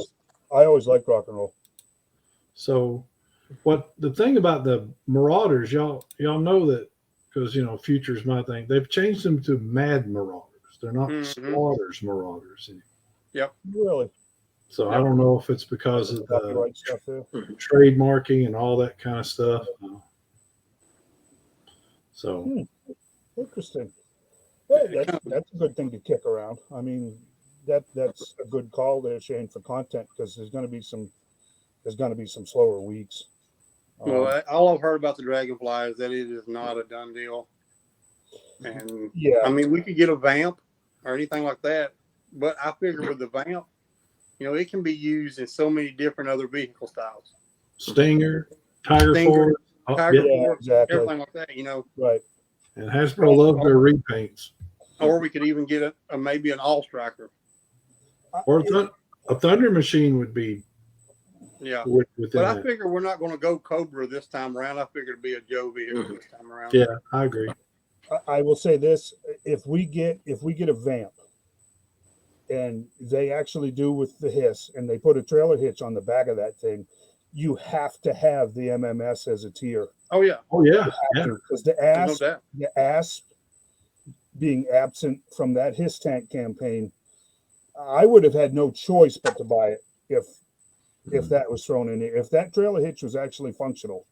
always liked rock and roll. So, what the thing about the Marauders, y'all know that because Future's my thing. They've changed them to Mad Marauders. They're not Slaughter's Marauders anymore. Yep. Really. So I don't know if it's because of the copyright stuff there, trademarking and all that kind of stuff. So interesting. Hey, that's a good thing to kick around. I mean, that's a good call there, Shane, for content, because there's going to be some slower weeks. Well, all I've heard about the Dragonfly is that it is not a done deal. And I mean, we could get a Vamp or anything like that, but I figure with the Vamp, it can be used in so many different other vehicle styles. Stinger, Tiger Force, exactly. Everything like that, Right. And Hasbro loves their repaints. Or we could even get maybe an All Striker. Or a Thunder Machine would be. Yeah. But I figure we're not going to go Cobra this time around. I figure it'd be a Joe vehicle this time around. Yeah, I agree. I will say this: if we get a Vamp, and they actually do with the Hiss, and they put a trailer hitch on the back of that thing, you have to have the MMS as a tier. Oh yeah. Oh yeah. Because the ASP being absent from that His Tank campaign, I would have had no choice but to buy it if that was thrown in there. If that trailer hitch was actually functional,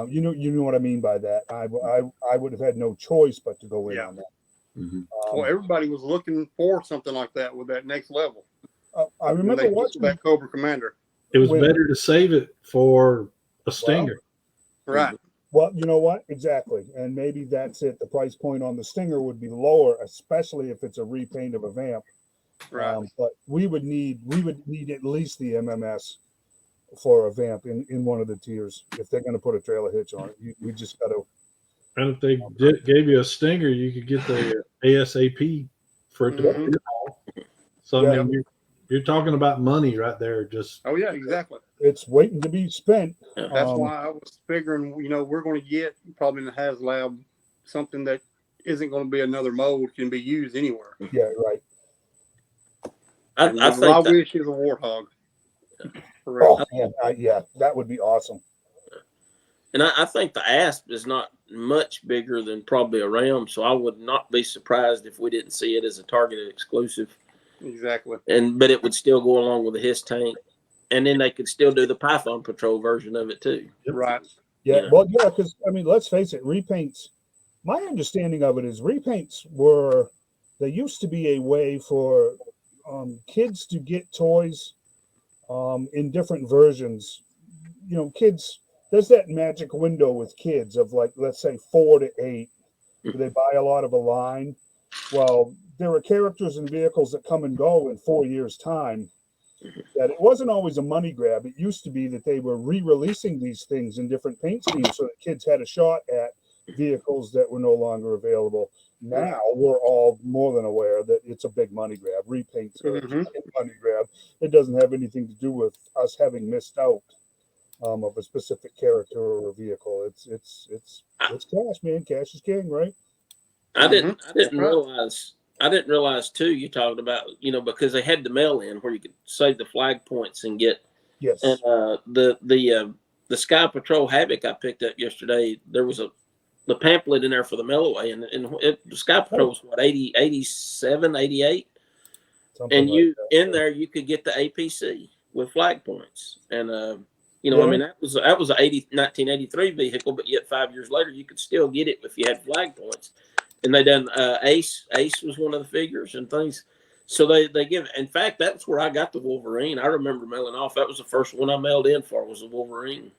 you know what I mean by that. I would have had no choice but to go in on that. Well, everybody was looking for something like that with that next level. I remember watching that Cobra Commander. It was better to save it for a Stinger. Right. Well, you know what? Exactly. And maybe that's it. The price point on the Stinger would be lower, especially if it's a repaint of a Vamp. Right. But we would need at least the MMS for a Vamp in one of the tiers if they're going to put a trailer hitch on it. We just got to. And if they gave you a Stinger, you could get the ASAP for it to be haul. So I mean, you're talking about money right there. Just exactly. It's waiting to be spent. That's why I was figuring, we're going to get probably in the HasLab something that isn't going to be another mold, can be used anywhere. Yeah, right. I think wish is a Warthog. Oh, yeah, that would be awesome. And I think the Asp is not much bigger than probably a Ram, so I would not be surprised if we didn't see it as a targeted exclusive. Exactly. But it would still go along with the His Tank, and then they could still do the Python Patrol version of it too. Right. Yeah. Well, yeah, because I mean, let's face it, repaints. My understanding of it is repaints they used to be a way for kids to get toys in different versions. Kids. There's that magic window with kids of like, let's say 4 to 8. They buy a lot of a line. Well, there are characters and vehicles that come and go in 4 years' time. That it wasn't always a money grab. It used to be that they were re-releasing these things in different paint schemes so that kids had a shot at vehicles that were no longer available. Now we're all more than aware that it's a big money grab. Repaints are a money grab. It doesn't have anything to do with us having missed out of a specific character or a vehicle. It's cash, man. Cash is king, right? I didn't realize too. You talked about because they had the mail in where you could save the flag points and get. Yes. And the Sky Patrol Havoc I picked up yesterday. There was the pamphlet in there for the mail away, and the Sky Patrol was what 87, 88, and there you could get the APC with flag points, and I mean that was a 1983 vehicle, but yet 5 years later you could still get it if you had flag points. And they done Ace was one of the figures and things. So they give. In fact, that's where I got the Wolverine. I remember mailing off. That was the first one I mailed in for was the Wolverine,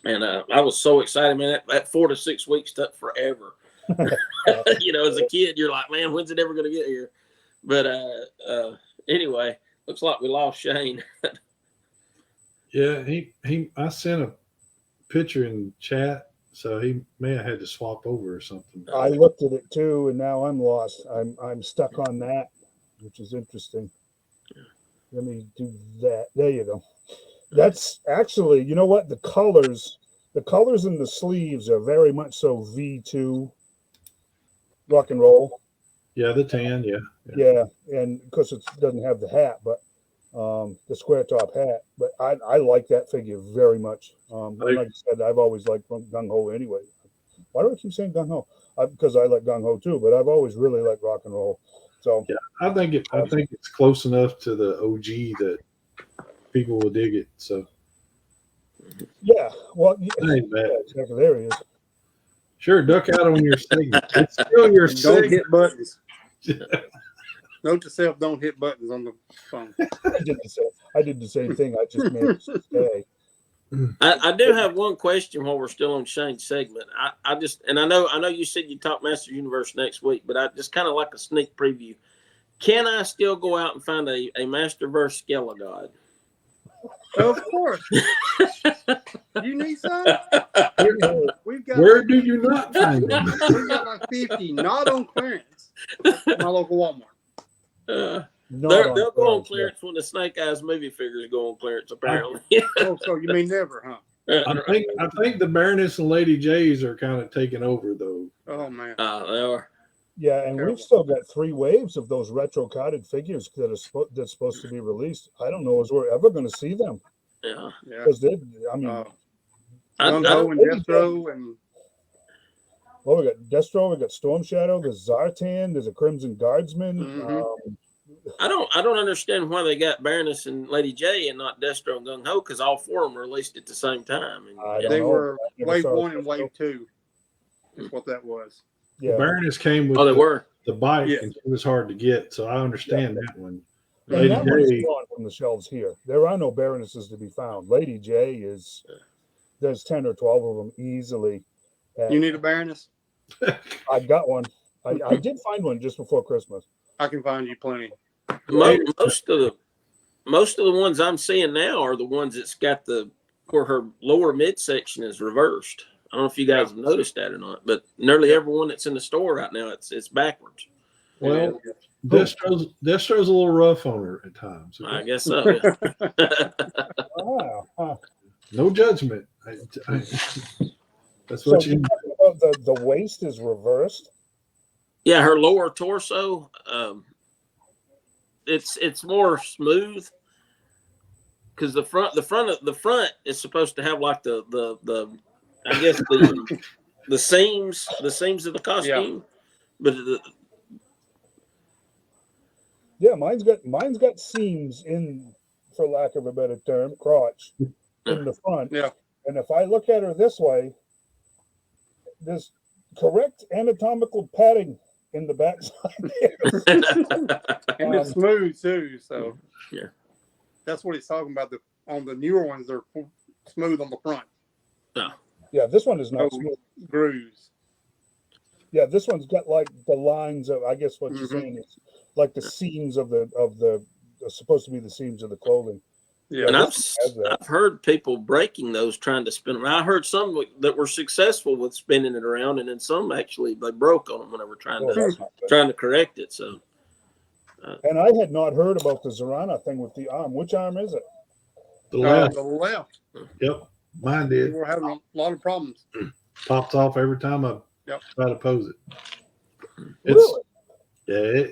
and I was so excited, man. That 4 to 6 weeks took forever. As a kid, you're like, man, when's it ever going to get here? But anyway, looks like we lost Shane. Yeah, I sent a picture in chat, so he may have had to swap over or something. I looked at it too, and now I'm lost. I'm stuck on that, which is interesting. Let me do that. There you go. That's actually, you know what? The colors in the sleeves are very much so V2 rock and roll. Yeah, the tan, Yeah, and because it doesn't have the hat, but the square top hat. But I like that figure very much. Like I said, I've always liked Gung Ho anyway. Why do I keep saying Gung Ho? Because I like Gung Ho too, but I've always really liked rock and roll. So yeah, I think it's close enough to the OG that people will dig it. So yeah, well, exactly. There he is. Sure, duck out on your segment. It's still your segment. Don't hit buttons. Note to self: don't hit buttons on the phone. I did the same thing. I just managed to stay. I do have one question while we're still on Shane's segment. I know you said you talk Master Universe next week, but I just kind of like a sneak preview. Can I still go out and find a Masterverse Skelegod? Of course. You need some? We've got. Where do you not find them? We've got like 50, not on clearance. At my local Walmart. They'll go on clearance when the Snake Eyes movie figures go on clearance, apparently. Oh, so you mean never, huh? I think the Baroness and Lady J's are kind of taking over, though. Oh, man. They are. Yeah, and we've still got 3 waves of those retro carded figures that's supposed to be released. I don't know if we're ever going to see them. Yeah. Because I mean, Gung Ho and Destro and Well, we got Destro, we got Storm Shadow, there's Zartan, there's a Crimson Guardsman. Mhm. I don't understand why they got Baroness and Lady J and not Destro and Gung Ho, because all four of them were released at the same time. And, I don't They know. were I never wave saw 1 and Destro. wave 2. Is what that was. Yeah. Baroness came with oh, they were. the bike, Yes. and it was hard to get. So I understand that one. And Lady that one's J, gone from the shelves here. There are no Baronesses to be found. Lady J is, there's 10 or 12 of them easily. You need a Baroness? I got one. I did find one just before Christmas. I can find you plenty. Most of the ones I'm seeing now are the ones that's got where her lower midsection is reversed. I don't know if you guys have noticed that or not, but nearly everyone that's in the store right now, it's backwards. well, Destro's a little rough on her at times. Okay? I guess so. Yeah. Wow. Huh. No judgment. That's So what you're you. talking about the waist is reversed? Yeah, her lower torso, it's more smooth because the front is supposed to have like the I guess the seams of the costume, but Yeah, mine's got seams in, for lack of a better term, crotch in the front. Yeah. And if I look at her this way, there's correct anatomical padding in the backside there. And it's smooth too. So Yeah. that's what he's talking about. On the newer ones, they're smooth on the front. Yeah, this one is not So smooth. grooves. Yeah, this one's got like the lines of, I guess what you're saying is like the seams of the supposed to be the seams of the clothing. Yeah. And this one has that. I've heard people breaking those trying to spin them. I heard some that were successful with spinning it around, and then some actually they broke on them when they were trying Oh, that's not good. to correct it. So, And I had not heard about the Zorana thing with the arm. Which arm is it? The left. The left. Yep. Mine We did. were having a lot of problems. Pops off every time I try to pose it. It's Really? yeah,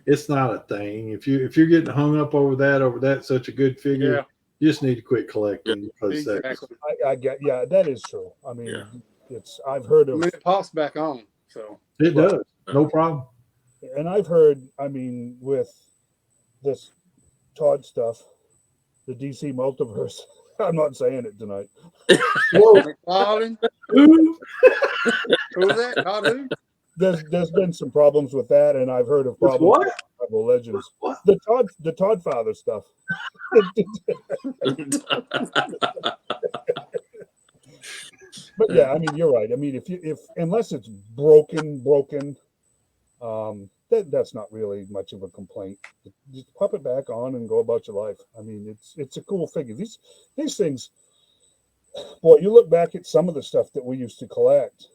it's not a thing. If you're getting hung up over that such a good figure, Yeah. you just need to quit collecting because Exactly. I get, yeah, that is true. I mean, Yeah. I've heard I of, mean, it pops back on. So it does. No problem. and I've heard, I mean, with this Todd stuff, the DC multiverse, I'm not saying it tonight. McFarlane, who was that? Todd who? There's been some problems with that, and I've heard of problems What? with Marvel Legends. What? The Todd father stuff. But yeah, I mean, you're right. I mean, if unless it's broken, that's not really much of a complaint. Just pop it back on and go about your life. I mean, it's a cool figure. These things, boy, you look back at some of the stuff that we used to collect.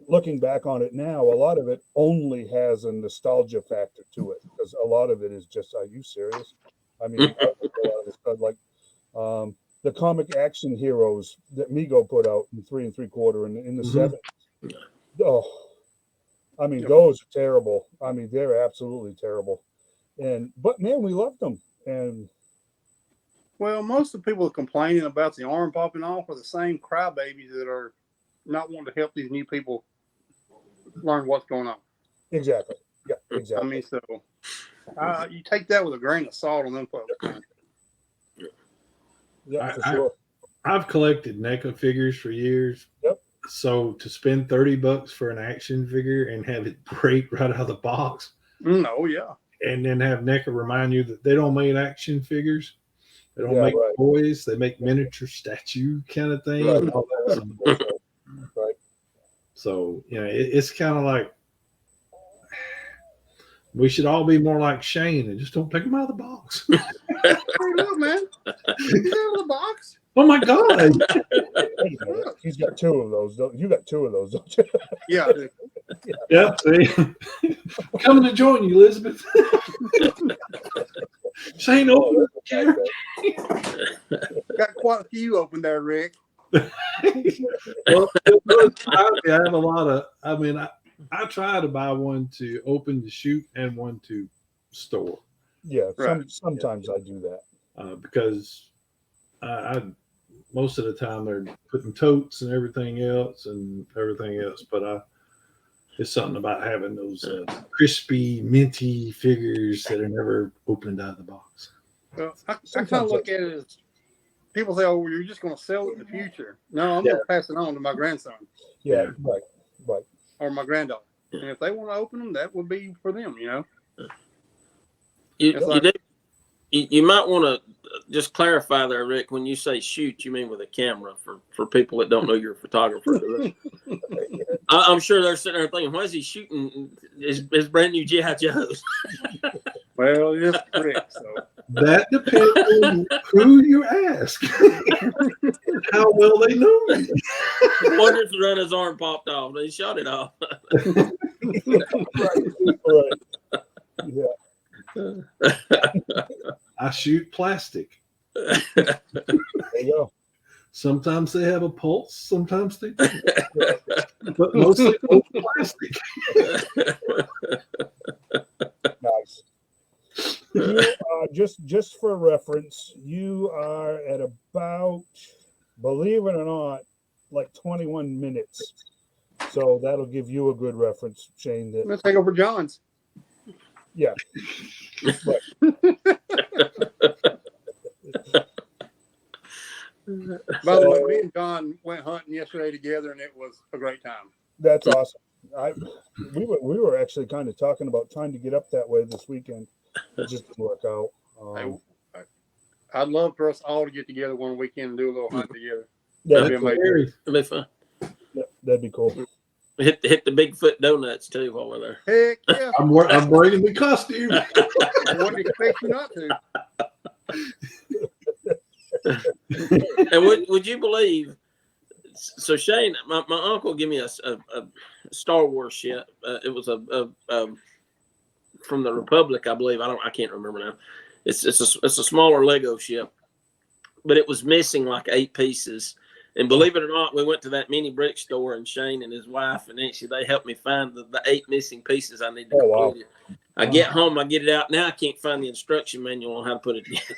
Looking back on it now, a lot of it only has a nostalgia factor to it because a lot of it is just, are you serious? I mean, a lot of the stuff like the comic action heroes that Mego put out in 3 3/4 in the 70s. Oh, I mean, those are terrible. I mean, they're absolutely terrible. But man, we loved them. And Well, most of the people complaining about the arm popping off are the same crybabies that are not wanting to help these new people learn what's going on. exactly. Yeah, exactly. I mean, so you take that with a grain of salt on them folks. Yeah, for sure. I've collected NECA figures for years. Yep. So to spend $30 for an action figure and have it break right out of the box, Oh yeah. and then have NECA remind you that they don't make action figures, they don't make right. toys, they make miniature statue kind of thing. Right. And all that. Right. So it's kind of like we should all be more like Shane and just don't take them out of the box. Hey, look, man. He's out of the box. Oh my God! Wait a minute. He's got 2 of those. You got 2 of those, don't you? Yeah. I do. Yeah, see, coming to join you, Elizabeth. Shane, open Got quite a few open there, Rick. Well, I have a lot of. I mean, I try to buy one to open to shoot and one to store. Yeah, Right. sometimes I do that. Because one most of the time they're putting totes and everything else. But it's something about having those crispy, minty figures that are never opened out of the box. Well, I kind of look at it as people say, "Oh, you're just going to sell it in the future." No, I'm going to pass it on to my grandson. Yeah, right. Or my granddaughter. And if they want to open them, that would be for them, You might want to just clarify there, Rick. When you say shoot, you mean with a camera for people that don't know you're a photographer. I'm sure they're sitting there thinking, "Why is he shooting his brand new G.I. Joes?" Well, it's Rick, so that depends on who you ask. How well they know me. Wonder if the run his arm popped off. They shot it off. Right. Yeah. I shoot plastic. There you go. Sometimes they have a pulse, sometimes they don't. But mostly plastic. Nice. Just for reference, you are at about, believe it or not, like 21 minutes. So that'll give you a good reference, Shane. That let's take over John's. yeah. But, by the way, me and John went hunting yesterday together, and it was a great time. that's awesome. We were actually kind of talking about trying to get up that way this weekend. It just didn't work out. I'd love for us all to get together one weekend and do a little hunt together. That'd be amazing. It'll be fun. That'd be cool. Hit the Bigfoot donuts too while we're there. Heck yeah! I'm bringing the costume. I wouldn't expect you not to. And would you believe? So Shane, my uncle gave me a Star Wars ship. It was a from the Republic, I believe. I can't remember now. It's a smaller Lego ship, but it was missing like 8 pieces. And believe it or not, we went to that mini brick store, and Shane and his wife and Nancy, they helped me find the 8 missing pieces I need to complete it. I get home, I get it out. Now I can't find the instruction manual on how to put it together.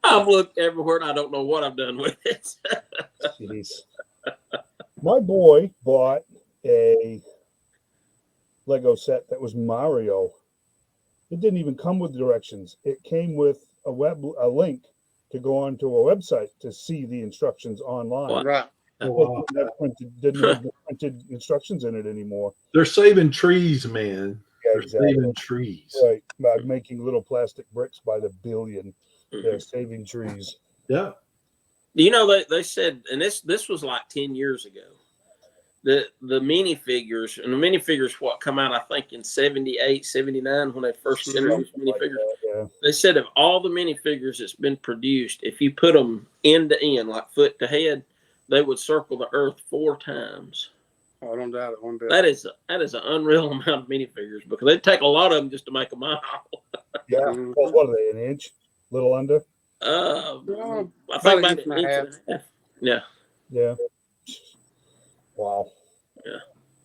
I've looked everywhere, and I don't know what I've done with it. Jeez. My boy bought a Lego set that was Mario. It didn't even come with directions. It came with a link to go onto a website to see the instructions online. Right. Wow. Didn't have the printed instructions in it anymore. They're saving trees, man. Yeah, They're exactly. saving trees. Right. By making little plastic bricks by the billion. They're saving trees. Yeah. You know, they said, and this was like 10 years ago. The minifigures, and the minifigures come out, I think, in 78, 79 when they first introduced minifigures. Yeah. They said of all the minifigures that's been produced, if you put them end to end, like foot to head, they would circle the earth 4 times. Oh, I don't doubt it one bit. That is an unreal amount of minifigures because they take a lot of them just to make a mile. Yeah. Well, what are they, an inch? A little under? I about think about an inch and a half. Yeah. Yeah. Wow. Yeah.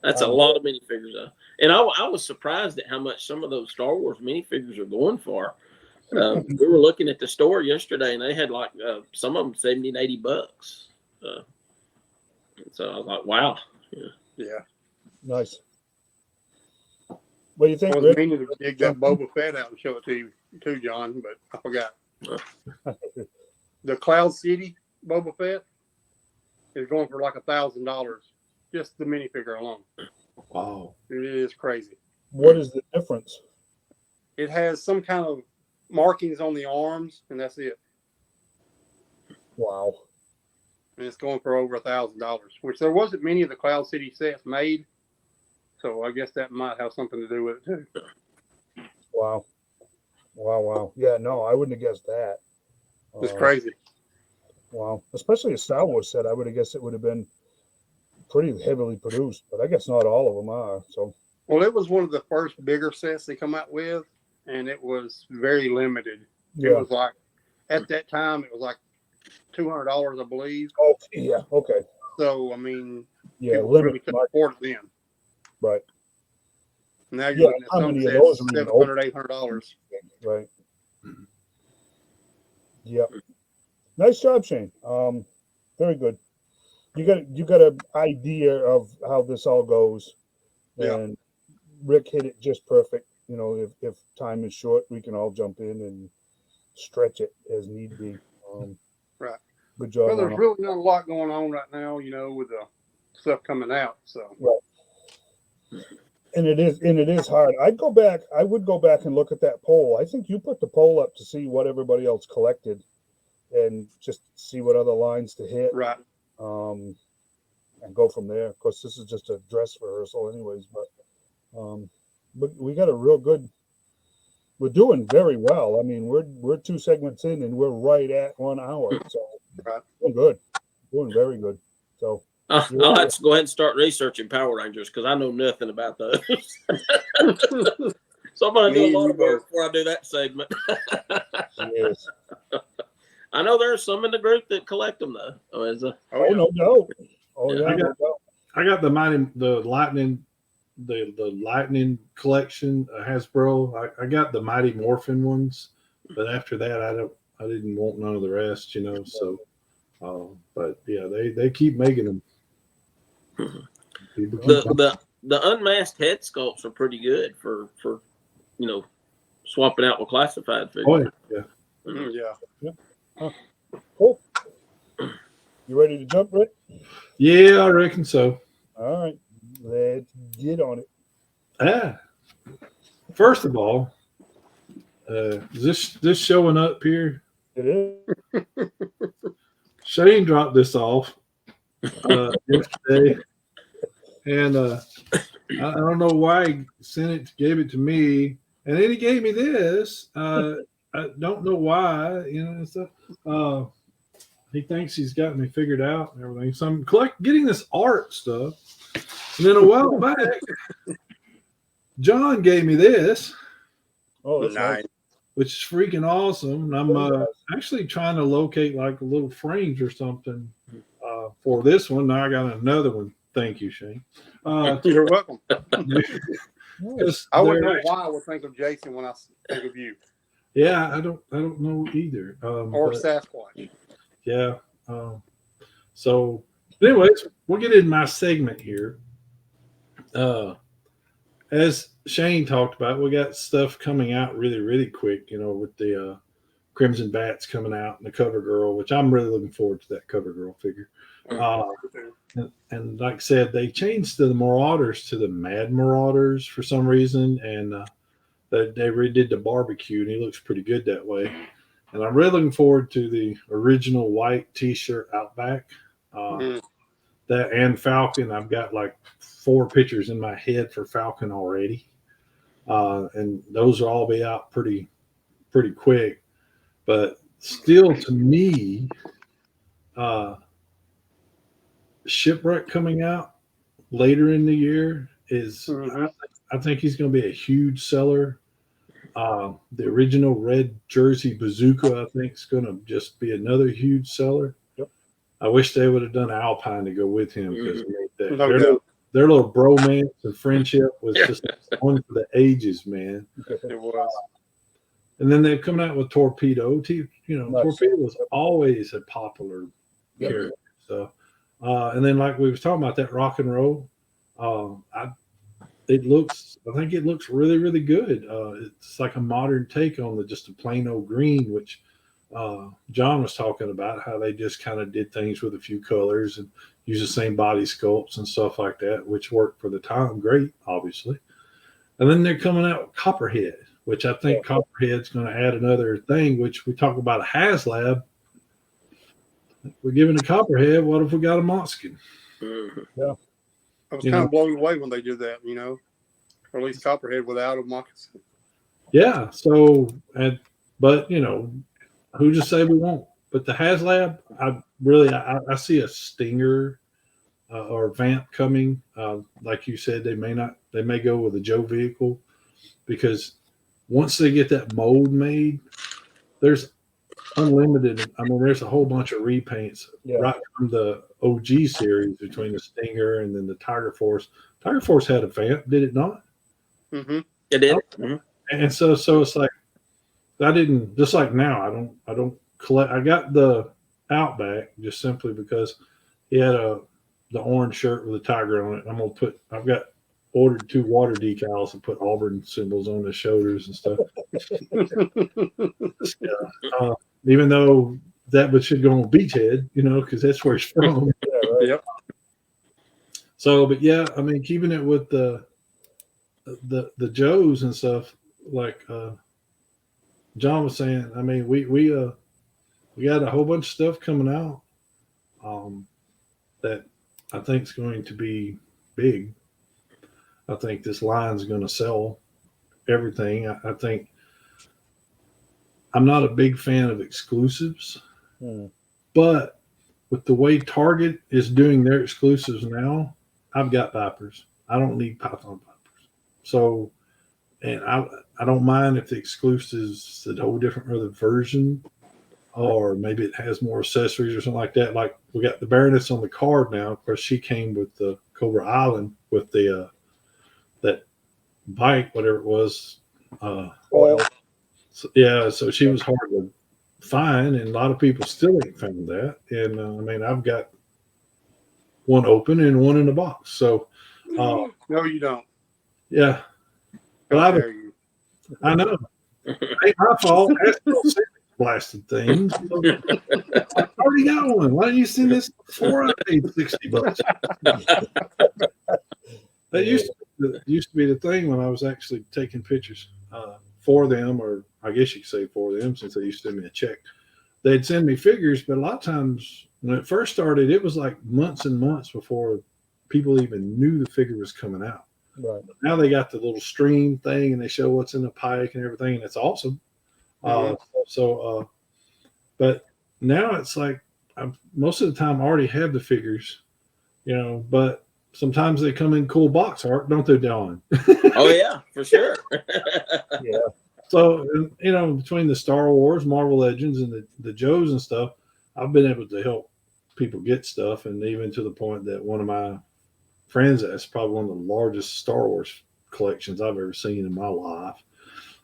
That's a lot of minifigures. And I was surprised at how much some of those Star Wars minifigures are going for. We were looking at the store yesterday, and they had like some of them $70 and $80. So I was like, wow. Yeah. Nice. What do you think, I was Rick? meaning to dig that Boba Fett out and show it to you too, John, but I forgot. The Cloud City Boba Fett is going for like $1,000, just the minifigure alone. Wow. It is crazy. What is the difference? It has some kind of markings on the arms, and that's it. Wow. And it's going for over $1,000, which there wasn't many of the Cloud City sets made. So I guess that might have something to do with it too. Wow. Wow. Yeah, no, I wouldn't have guessed that. It's crazy. Wow. Especially a Star Wars set, I would have guessed it would have been pretty heavily produced, but I guess not all of them are. So. Well, it was one of the first bigger sets they come out with, and it was very limited. Yeah. It was like, at that time, it was like $200, I believe. Oh, yeah. Okay. So, I mean, Yeah, people really limited. couldn't afford it then. Right. Now Yeah, you're looking at how some many of sets those are even $700, $800. Right. Yep. Nice job, Shane. Very good. You got an idea of how this all goes, Yeah. and Rick hit it just perfect. You know, if time is short, we can all jump in and stretch it as need be. Right. Good job. Well, there's on really not a lot going on right now, with the stuff coming out. So Right. And it is hard. I would go back and look at that poll. I think you put the poll up to see what everybody else collected and just see what other lines to hit. right. And go from there. Of course, this is just a dress rehearsal anyways, but we got a real good, we're doing very well. I mean, we're 2 segments in and we're right at 1 hour. So Right. doing good. Doing very good. So I'll have to go ahead and start researching Power Rangers because I know nothing about those. So I'm going to do a lot of work before I do that segment. yes. I know there's some in the group that collect them though. Oh, no doubt. Oh yeah. I got the lightning collection, Hasbro. I got the Mighty Morphin ones, but after that, I didn't want none of the rest, So, but yeah, they keep making them. The unmasked head sculpts are pretty good for swapping out with classified figures. Oh yeah. Yeah. Huh. Cool. You ready to jump, Rick? Yeah, I reckon so. All right. Let's get on it. First of all, is this showing up here? It is. Shane dropped this off yesterday, and I don't know why he gave it to me, and then he gave me this. I don't know why, and stuff. He thinks he's got me figured out and everything. So I'm getting this art stuff. And then a while back, John gave me this. Oh, that's nice. Which is freaking awesome. And I'm actually trying to locate like little frames or something for this one. Now I got another one. Thank you, Shane. You're welcome. I wouldn't know actually, why I would think of Jason when I think of you. Yeah, I don't know either. Or Sasquatch. Yeah. So, anyways, we'll get in my segment here. As Shane talked about, we got stuff coming out really, really quick, with the Crimson Bats coming out and the Cover Girl, which I'm really looking forward to that Cover Girl figure. And like I said, they changed the Marauders to the Mad Marauders for some reason, and they redid the barbecue, and he looks pretty good that way. And I'm really looking forward to the original white T-shirt Outback. That and Falcon. I've got like 4 pictures in my head for Falcon already, and those will all be out pretty quick. But still, to me, Shipwreck coming out later in the year is. I think he's going to be a huge seller. The original red jersey Bazooka, I think, is going to just be another huge seller. Yep. I wish they would have done Alpine to go with him because their little bromance and friendship was just one for the ages, man. It was. And then they're coming out with Torpedo. Nice. Torpedo was always a popular character. So, and then like we was talking about that rock and roll, I think it looks really, really good. It's like a modern take on just a plain old green, which John was talking about, how they just kind of did things with a few colors and use the same body sculpts and stuff like that, which worked for the time. Great, obviously. And then they're coming out with Copperhead, which I think Copperhead's going to add another thing, which we talk about a HasLab. We're giving a Copperhead. What if we got a Monskin? Yeah. I was kind of blown away when they did that, or at least Copperhead without a moccasin. Yeah. So, but who just say we won't? But the HasLab, I see a Stinger or Vamp coming. Like you said, they may go with a Joe vehicle, because once they get that mold made, there's unlimited. I mean, there's a whole bunch of repaints right from the OG series between the Stinger and then the Tiger Force. Tiger Force had a Vamp, did it not? Mm-hmm. It did. Mm-hmm. And so it's like I didn't, just like now. I don't collect. I got the Outback just simply because he had the orange shirt with a tiger on it. I've got ordered 2 water decals and put Auburn symbols on his shoulders and stuff. Even though that should go on Beachhead, because that's where he's from. Yeah, right. Yep. So, but yeah, I mean, keeping it with the Joes and stuff, like John was saying. I mean, we got a whole bunch of stuff coming out that I think is going to be big. I think this line is going to sell everything. I think I'm not a big fan of exclusives, but with the way Target is doing their exclusives now, I've got Vipers. I don't need Python Vipers. So, and I don't mind if the exclusives a whole different other version, or maybe it has more accessories or something like that. Like we got the Baroness on the card now. Of course, she came with the Cobra Island with the that bike, whatever it was. Oil. So she was hard to find, and a lot of people still ain't found that. And I mean, I've got one open and one in the box. So, No, you don't. yeah. But How dare you? I know. Ain't my fault. That's those blasted things. I already got one. Why didn't you send this before I paid $60? That used to be the thing when I was actually taking pictures for them, or I guess you could say for them, since they used to send me a check. They'd send me figures, but a lot of times when it first started, it was like months and months before people even knew the figure was coming out. Right. Now they got the little stream thing, and they show what's in the pike and everything, and it's awesome. But now it's like most of the time I already have the figures, but sometimes they come in cool box art, don't they, Don? Oh yeah, for sure. Yeah. So, between the Star Wars, Marvel Legends, and the Joes and stuff, I've been able to help people get stuff, and even to the point that one of my friends, that's probably one of the largest Star Wars collections I've ever seen in my life.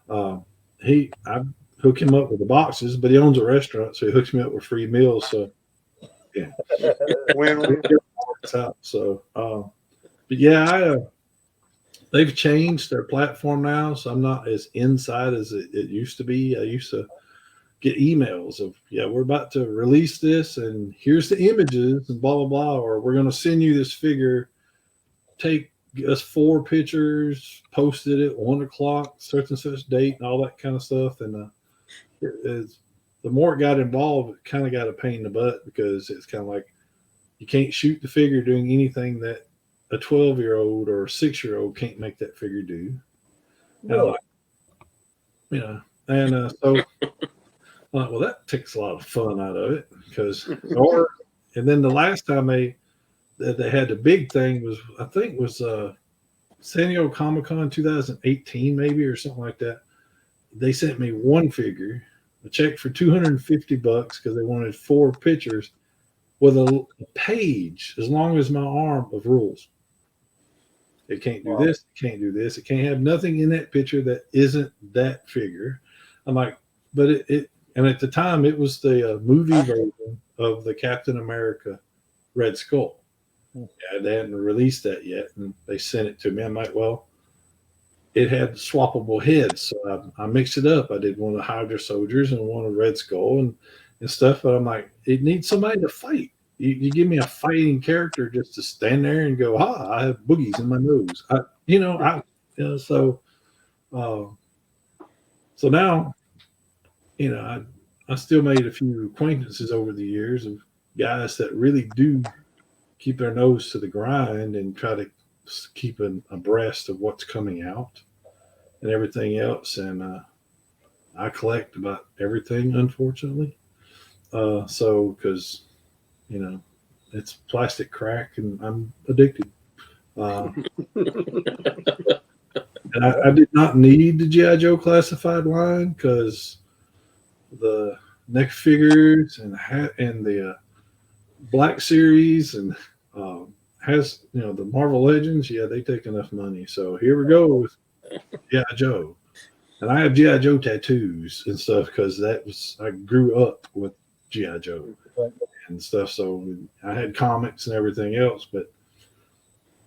I hook him up with the boxes, but he owns a restaurant, so he hooks me up with free meals. So, yeah. Win-win. So, but yeah, they've changed their platform now, so I'm not as inside as it used to be. I used to get emails of, we're about to release this, and here's the images, and blah, blah, blah, or we're going to send you this figure. Take us 4 pictures, posted at 1:00, such and such date, and all that kind of stuff. And the more it got involved, it kind of got a pain in the butt, because it's kind of like you can't shoot the figure doing anything that a 12-year-old or a 6-year-old can't make that figure do. Really? So well, that takes a lot of fun out of it, and then the last time they had the big thing was, I think, was San Diego Comic-Con 2018, maybe, or something like that. They sent me one figure, a check for $250 because they wanted 4 pictures with a page as long as my arm of rules. It can't do this, it can't do this, it can't have nothing in that picture that isn't that figure. I'm like, but it and at the time it was the movie version of the Captain America Red Skull. Yeah, they hadn't released that yet, and they sent it to me. I'm like, well, it had swappable heads, so I mixed it up. I did one of the Hydra soldiers and one of Red Skull and stuff. But I'm like, it needs somebody to fight. You give me a fighting character just to stand there and go, I have boogies in my nose. So now, I still made a few acquaintances over the years of guys that really do keep their nose to the grind and try to keep abreast of what's coming out and everything else. And I collect about everything, unfortunately. Because it's plastic crack, and I'm addicted. And I did not need the G.I. Joe classified line, because the neck figures and the Black Series and has the Marvel Legends, they take enough money. So here we go with G.I. Joe, and I have G.I. Joe tattoos and stuff, because I grew up with G.I. Joe. Right. and stuff. So I had comics and everything else, but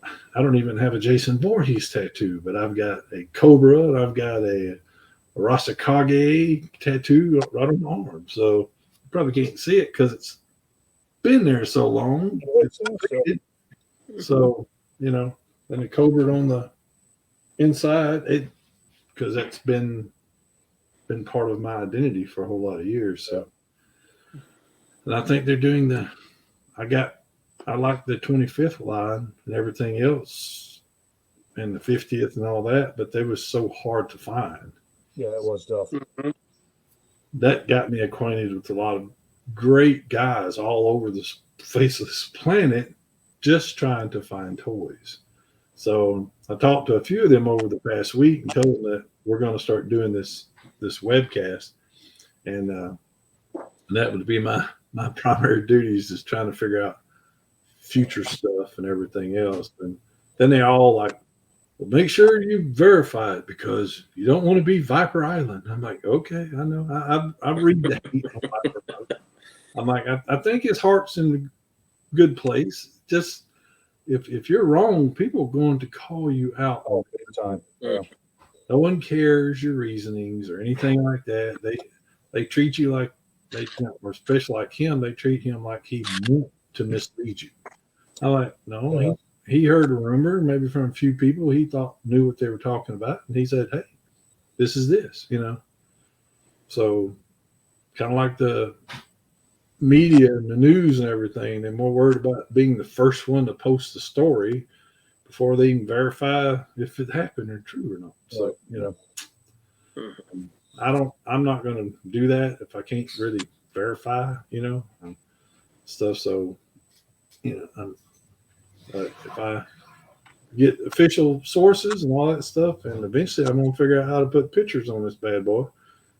I don't even have a Jason Voorhees tattoo, but I've got a Cobra and I've got a Rasakage tattoo right on my arm. So you probably can't see it because it's been there so long. It's faded. So, you know, and the Cobra on the inside, it because that's been part of my identity for a whole lot of years. So, and I think they're doing I like the 25th line and everything else and the 50th and all that, but they was so hard to find. Yeah, it was tough. That got me acquainted with a lot of great guys all over the face of this planet just trying to find toys. So I talked to a few of them over the past week and told them that we're going to start doing this webcast, and that would be my primary duties is trying to figure out future stuff and everything else. And then they all like, well, make sure you verify it because you don't want to be Viper Island. I'm like, okay, I know. I read that. I'm like, I think his heart's in a good place. Just if you're wrong, people are going to call you out all the time. Yeah. No one cares your reasonings or anything like that. They treat you like or especially like him, they treat him like he meant to mislead you. I'm like, no, Yeah. he heard a rumor, maybe from a few people he thought knew what they were talking about, and he said, hey, this is this, you know. So kind of like the media and the news and everything, they're more worried about being the first one to post the story before they even verify if it happened or true or not. So, you know, I'm not going to do that if I can't really verify, you know, stuff. So, you know, if I get official sources and all that stuff, and eventually I'm going to figure out how to put pictures on this bad boy,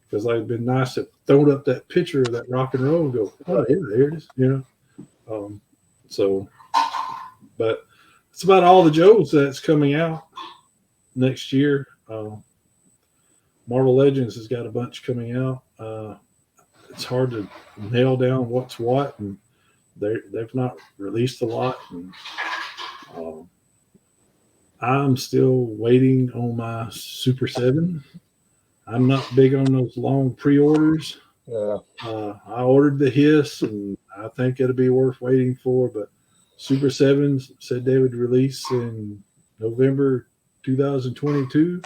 because I've been nice to throw up that picture of that rock and roll and go, oh yeah, there it is, you know. So, but it's about all the Joes that's coming out next year. Marvel Legends has got a bunch coming out. It's hard to nail down what's what, and they've not released a lot. And I'm still waiting on my Super 7. I'm not big on those long pre-orders. Yeah. I ordered the Hiss, and I think it'll be worth waiting for. But Super 7s said they would release in November 2022.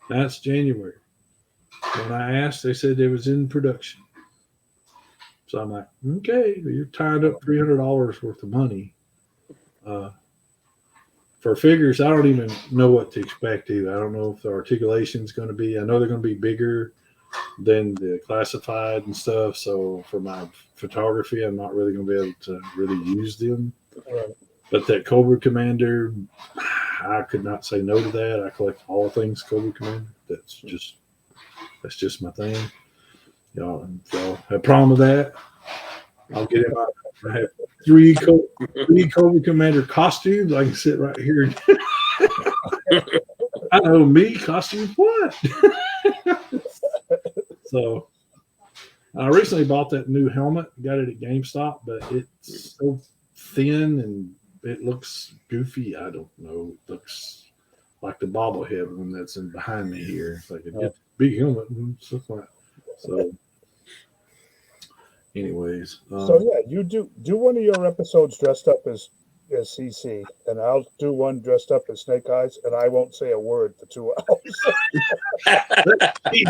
That's January. When I asked, they said it was in production. So I'm like, okay, you're tied up $300 worth of money. For figures, I don't even know what to expect either. I don't know if the articulation is going to be, I know they're going to be bigger than the classified and stuff. So for my photography, I'm not really going to be able to really use them. Right. But that Cobra Commander, I could not say no to that. I collect all things Cobra Commander. That's just my thing. Y'all have a problem with that? I'll get him out. I have three Cobra Commander costumes. I can sit right here. I know me costumes. What? So I recently bought that new helmet. Got it at GameStop, but it's so thin and it looks goofy. I don't know. It looks like the bobblehead one that's in behind me here. It's like a big helmet and stuff like that. So. Anyways, So yeah, you do one of your episodes dressed up as CC, and I'll do one dressed up as Snake Eyes, and I won't say a word for 2 hours. That'd be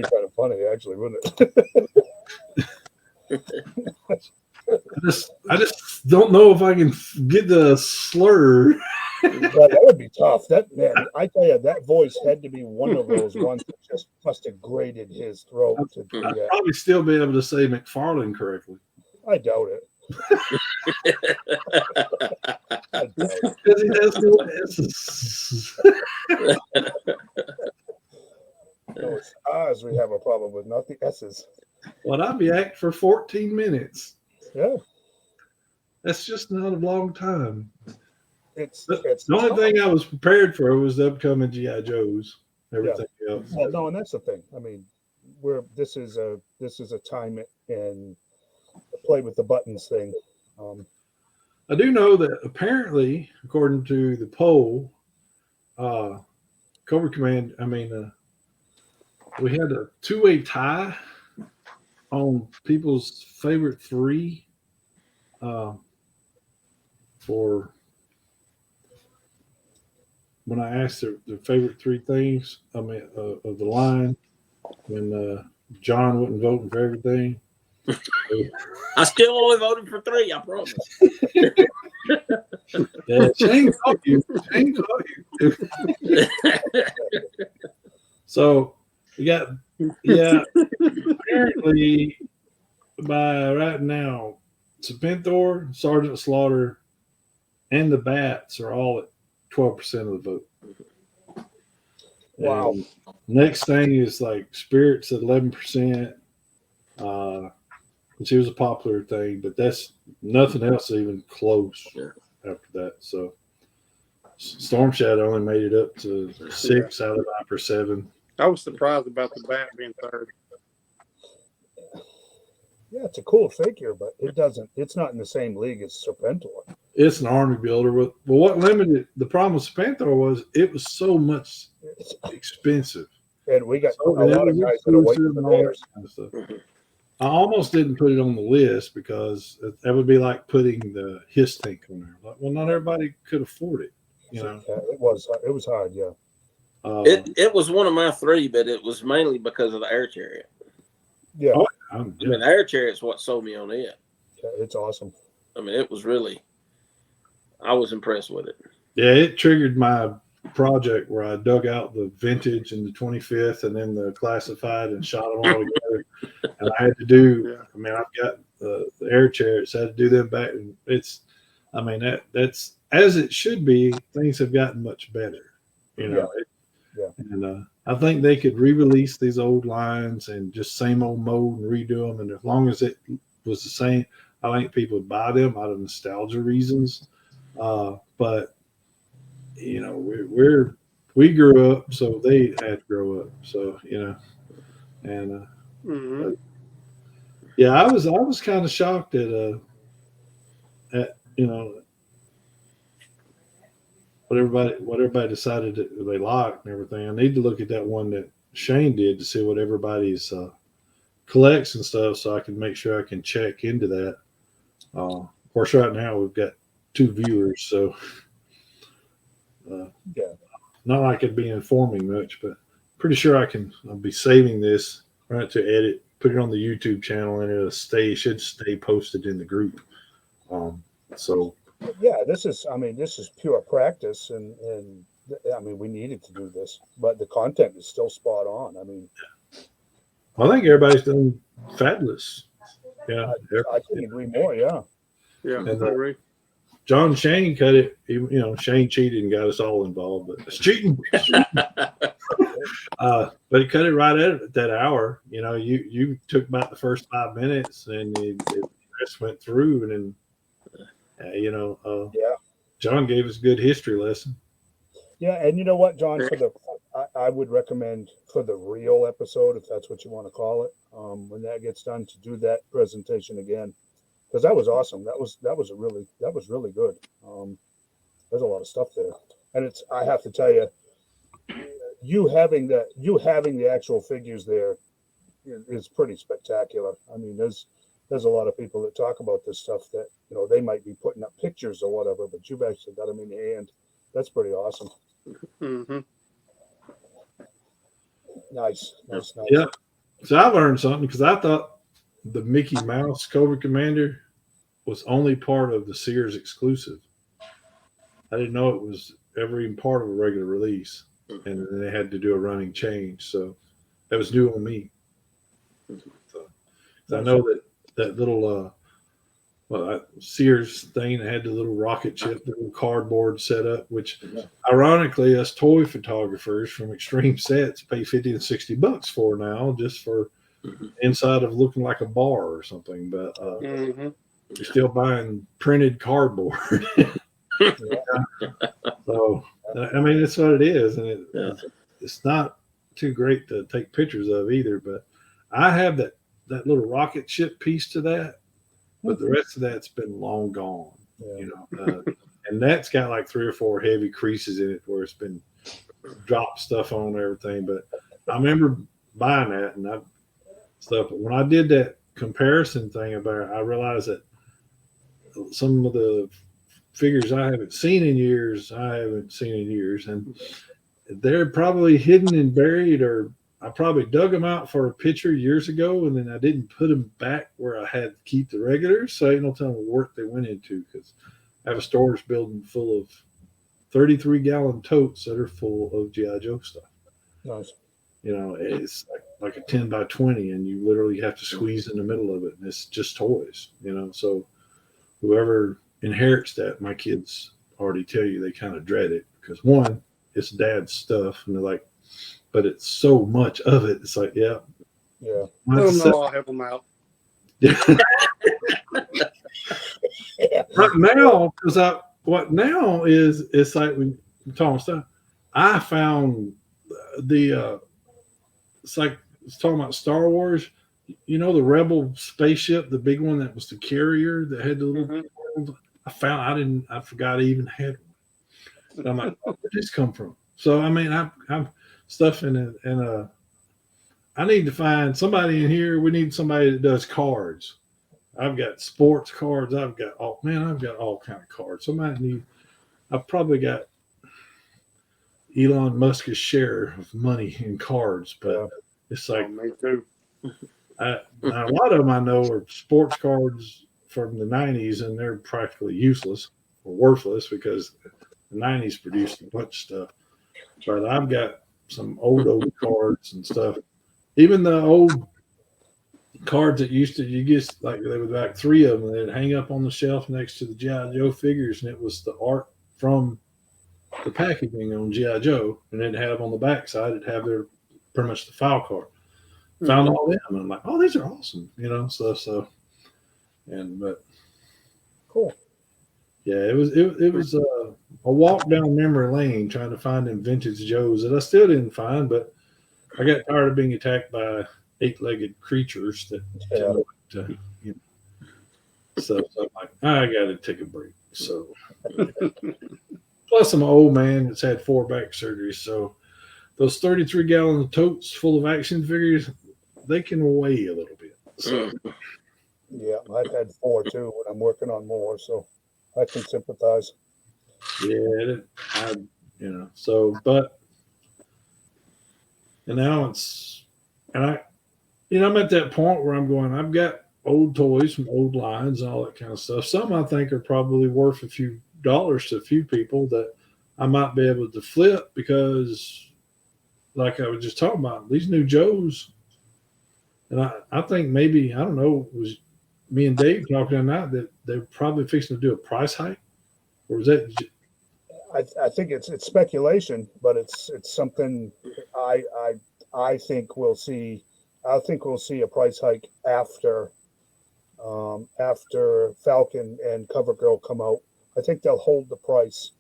kind of funny, actually, wouldn't it? I just don't know if I can get the slur. Yeah, that would be tough. That man, I tell you, that voice had to be one of those ones that just must have grated his throat to do I'd that. probably still be able to say McFarlane correctly. I doubt it. I doubt it. Because he has two S's. No, it's Oz we have a problem with, not the S's. Well, I'd be acting for 14 minutes. Yeah. That's just not a long time. It's the only thing I was prepared for was the upcoming G.I. Joes. Everything else. Well, no, and that's the thing. I mean, this is a time it and play with the buttons thing. I do know that apparently, according to the poll, Cobra Command, we had a two-way tie on people's favorite three for when I asked their favorite three things. Of the line when John wasn't voting for everything. I still only voted for 3. I promise. Yeah, Shane caught you. Shane caught you. So we got apparently by right now, Serpentor, Sergeant Slaughter, and the Bats are all at 12% of the vote. Wow. And next thing is like Spirits at 11%, which was a popular thing, but that's nothing else even close after that. So Storm Shadow only made it up to 6 out of 9 for 7. I was surprised about the bat being third. Yeah, it's a cool figure, but it's not in the same league as Serpentor. It's an army builder. But what limited the problem with Serpentor was it was so much expensive. And we got So, a lot of guys that are waiting for theirs. Kind of stuff. I almost didn't put it on the list because that would be like putting the his tank on there. Like, well, not everybody could afford it. You know, It was hard, yeah. It was one of my 3, but it was mainly because of the air chariot. Yeah. Oh, I mean, the air chariot's what sold me on it. Yeah, it's awesome. I mean, it was really, I was impressed with it. Yeah, it triggered my project where I dug out the vintage and the 25th and then the classified and shot them all together. And I had to do, I mean, I've got the air chariots, I had to do them back. And it's, I mean, that's as it should be. Things have gotten much better, you know. Yeah. And I think they could re-release these old lines and just same old mode and redo them. And as long as it was the same, I think people would buy them out of nostalgia reasons. But you know, we grew up, so they had to grow up. So you know, and yeah, I was kind of shocked at you know what everybody decided that they liked and everything. I need to look at that one that Shane did to see what everybody's collects and stuff, so I can make sure I can check into that. Of course, right now we've got 2 viewers, so not like it'd be informing much, but pretty sure I'll be saving this right to edit, put it on the YouTube channel, and it should stay posted in the group. So yeah, this is pure practice, and I mean, we needed to do this, but the content is still spot on. I mean, I think everybody's done fabulous. Yeah, I couldn't agree more. Yeah, I And, agree. John Shane cut it. You know, Shane cheated and got us all involved, but it's cheating. But he cut it right at that hour. You know, you took about the first 5 minutes, and it just went through, and then you know, John gave us a good history lesson. Yeah, and you know what, John, I would recommend for the real episode, if that's what you want to call it, when that gets done, to do that presentation again, because that was awesome. That was really good. There's a lot of stuff there, and I have to tell you, you having the actual figures there is pretty spectacular. I mean, there's a lot of people that talk about this stuff that, you know, they might be putting up pictures or whatever, but you've actually got them in your hand. That's pretty awesome. Mm-hmm. Nice. Yeah. So I learned something because I thought the Mickey Mouse Cobra Commander was only part of the Sears exclusive. I didn't know it was ever even part of a regular release, and then they had to do a running change. So that was new on me. So I know that little Sears thing that had the little rocket ship, the little cardboard setup, which ironically us toy photographers from Extreme Sets pay $50 and $60 for now, just for inside of looking like a bar or something. But you're still buying printed cardboard. So I mean, that's what it is, and it's not too great to take pictures of either. But I have that little rocket ship piece to that, but the rest of that's been long gone. Yeah. You know, and that's got like 3 or 4 heavy creases in it where it's been dropped stuff on and everything. But I remember buying that and stuff. But when I did that comparison thing about it, I realized that some of the figures I haven't seen in years, and they're probably hidden and buried, or I probably dug them out for a picture years ago, and then I didn't put them back where I had to keep the regulars, so ain't no telling what work they went into, because I have a storage building full of 33-gallon totes that are full of G.I. Joe stuff. Nice. You know, it's like a 10 by 20, and you literally have to squeeze in the middle of it, and it's just toys, you know. So whoever inherits that, my kids already tell you they kind of dread it, because one, it's dad's stuff, and they're like, but it's so much of it. It's like, yeah. Yeah. Let them know I'll help them out. Right now, because what now is, it's like when we're talking stuff, I found it's like it's talking about Star Wars. You know, the Rebel spaceship, the big one that was the carrier that had the little. I forgot I even had one. And I'm like, where did this come from? So I mean, I'm stuff in I need to find somebody in here. We need somebody that does cards. I've got sports cards. I've got all kind of cards. I've probably got Elon Musk's share of money in cards, but it's like me too. A lot of them I know are sports cards from the 90s, and they're practically useless or worthless because the 90s produced a bunch of stuff. But I've got some old cards and stuff. Even the old cards that you just like, there were like 3 of them that hang up on the shelf next to the G.I. Joe figures, and it was the art from the packaging on G.I. Joe, and then have on the back side, it'd have their pretty much the file card. Found all them, and I'm like, oh, these are awesome, you know. So but cool. Yeah, it was a walk down memory lane trying to find them vintage Joes that I still didn't find, but I got tired of being attacked by 8-legged creatures that so I'm like, I got to take a break. So plus I'm an old man that's had 4 back surgeries, so those 33-gallon totes full of action figures, they can weigh a little bit. So yeah, I've had 4 too, and I'm working on more, so I can sympathize. Yeah, but and now I'm at that point where I'm going, I've got old toys from old lines and all that kind of stuff. Some I think are probably worth a few dollars to a few people that I might be able to flip, because like I was just talking about, these new Joes, and I think maybe, I don't know, it was me and Dave talking tonight that they're probably fixing to do a price hike, or was that? I think it's speculation, but it's something I think we'll see. I think we'll see a price hike after Falcon and CoverGirl come out. I think they'll hold the price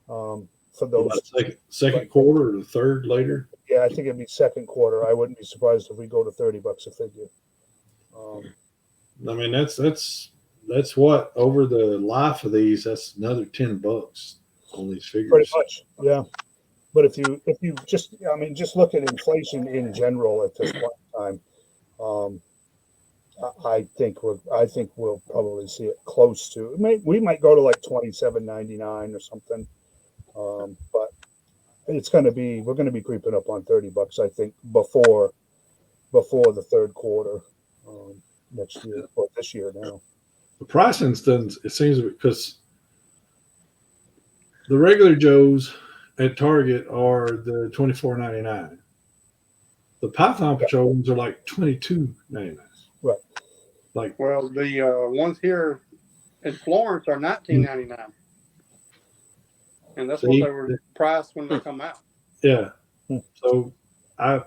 for those second quarter or the third later. Yeah, I think it'd be second quarter. I wouldn't be surprised if we go to $30 a figure. I mean, that's what, over the life of these, that's another $10 on these figures. Pretty much, yeah. But if you just look at inflation in general at this point in time, I think we'll probably see it close to. We might go to like $27.99 or something, but we're going to be creeping up on $30. I think before the third quarter next year, or this year now. The pricing, it seems, because the regular Joes at Target are the $24.99. The Python Patrol ones are like $22.99. Right. Like, well, the ones here in Florence are $19.99, and that's what they were priced when they come out. Yeah. So the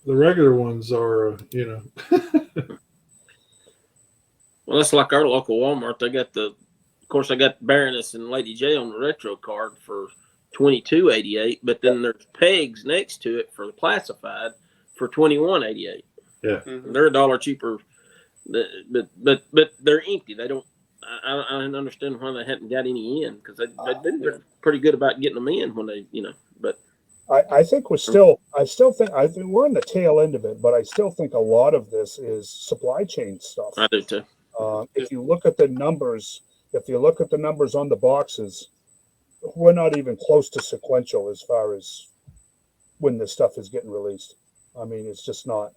regular ones are, Well, that's like our local Walmart. They got I got Baroness and Lady J on the retro card for $22.88, but then there's pegs next to it for the classified for $21.88. Yeah, they're $1 cheaper, but they're empty. They don't. I don't understand why they hadn't got any in, because they've been pretty good about getting them in when they, But I think I still think we're on the tail end of it, but I still think a lot of this is supply chain stuff. I do too. If you look at the numbers, on the boxes, we're not even close to sequential as far as when this stuff is getting released. I mean, it's not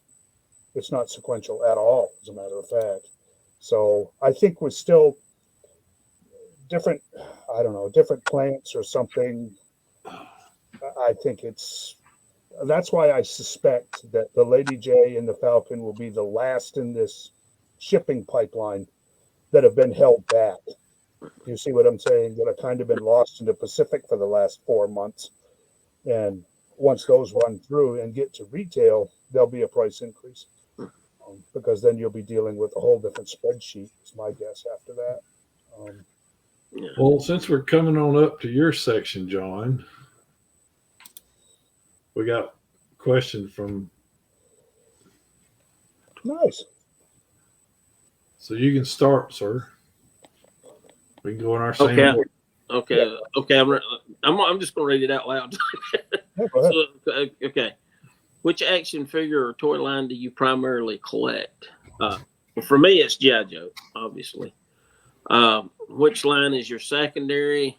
sequential at all, as a matter of fact. So I think we're still different, I don't know, different plants or something. I think that's why I suspect that the Lady J and the Falcon will be the last in this shipping pipeline that have been held back. You see what I'm saying? That have kind of been lost in the Pacific for the last 4 months. And once those run through and get to retail, there'll be a price increase. Because then you'll be dealing with a whole different spreadsheet, is my guess after that. Well, since we're coming on up to your section, John, we got a question from. Nice. So you can start, sir. We can go in our same order. Okay. I'm just going to read it out loud. Yeah, go ahead. So, okay. Which action figure or toy line do you primarily collect? For me, it's G.I. Joe, obviously. Which line is your secondary?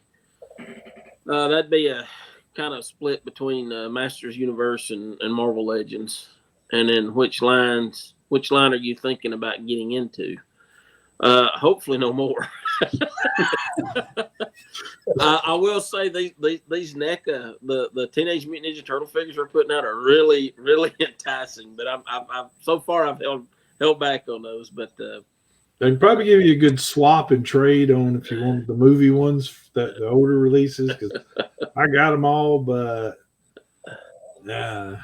That'd be a kind of split between Masters Universe and Marvel Legends. And then which line are you thinking about getting into? Hopefully no more. I will say these NECA, the Teenage Mutant Ninja Turtle figures we're putting out are really, really enticing. But I've so far I've held back on those. But they can probably give you a good swap and trade on if you want the movie ones, the older releases. Because I got them all, but I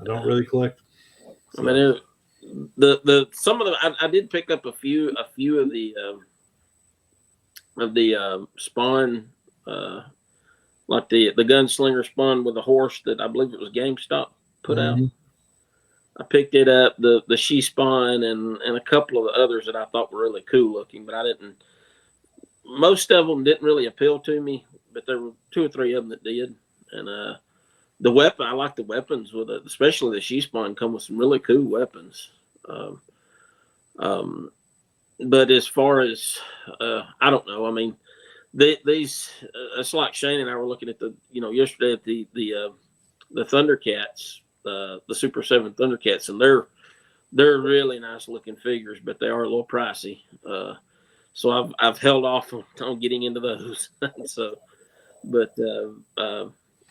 don't really collect them. So. I mean, some of them I did pick up a few of the Spawn, like the Gunslinger Spawn with a horse that I believe it was GameStop put out. I picked it up, the She Spawn and a couple of the others that I thought were really cool looking, but I didn't. Most of them didn't really appeal to me, but there were 2 or 3 of them that did. And the weapon, I like the weapons with it, especially the She Spawn come with some really cool weapons. But as far as I don't know. I mean, these it's like Shane and I were looking at yesterday at the Thundercats, the Super 7 Thundercats, and they're really nice looking figures, but they are a little pricey. So I've held off on getting into those. So, but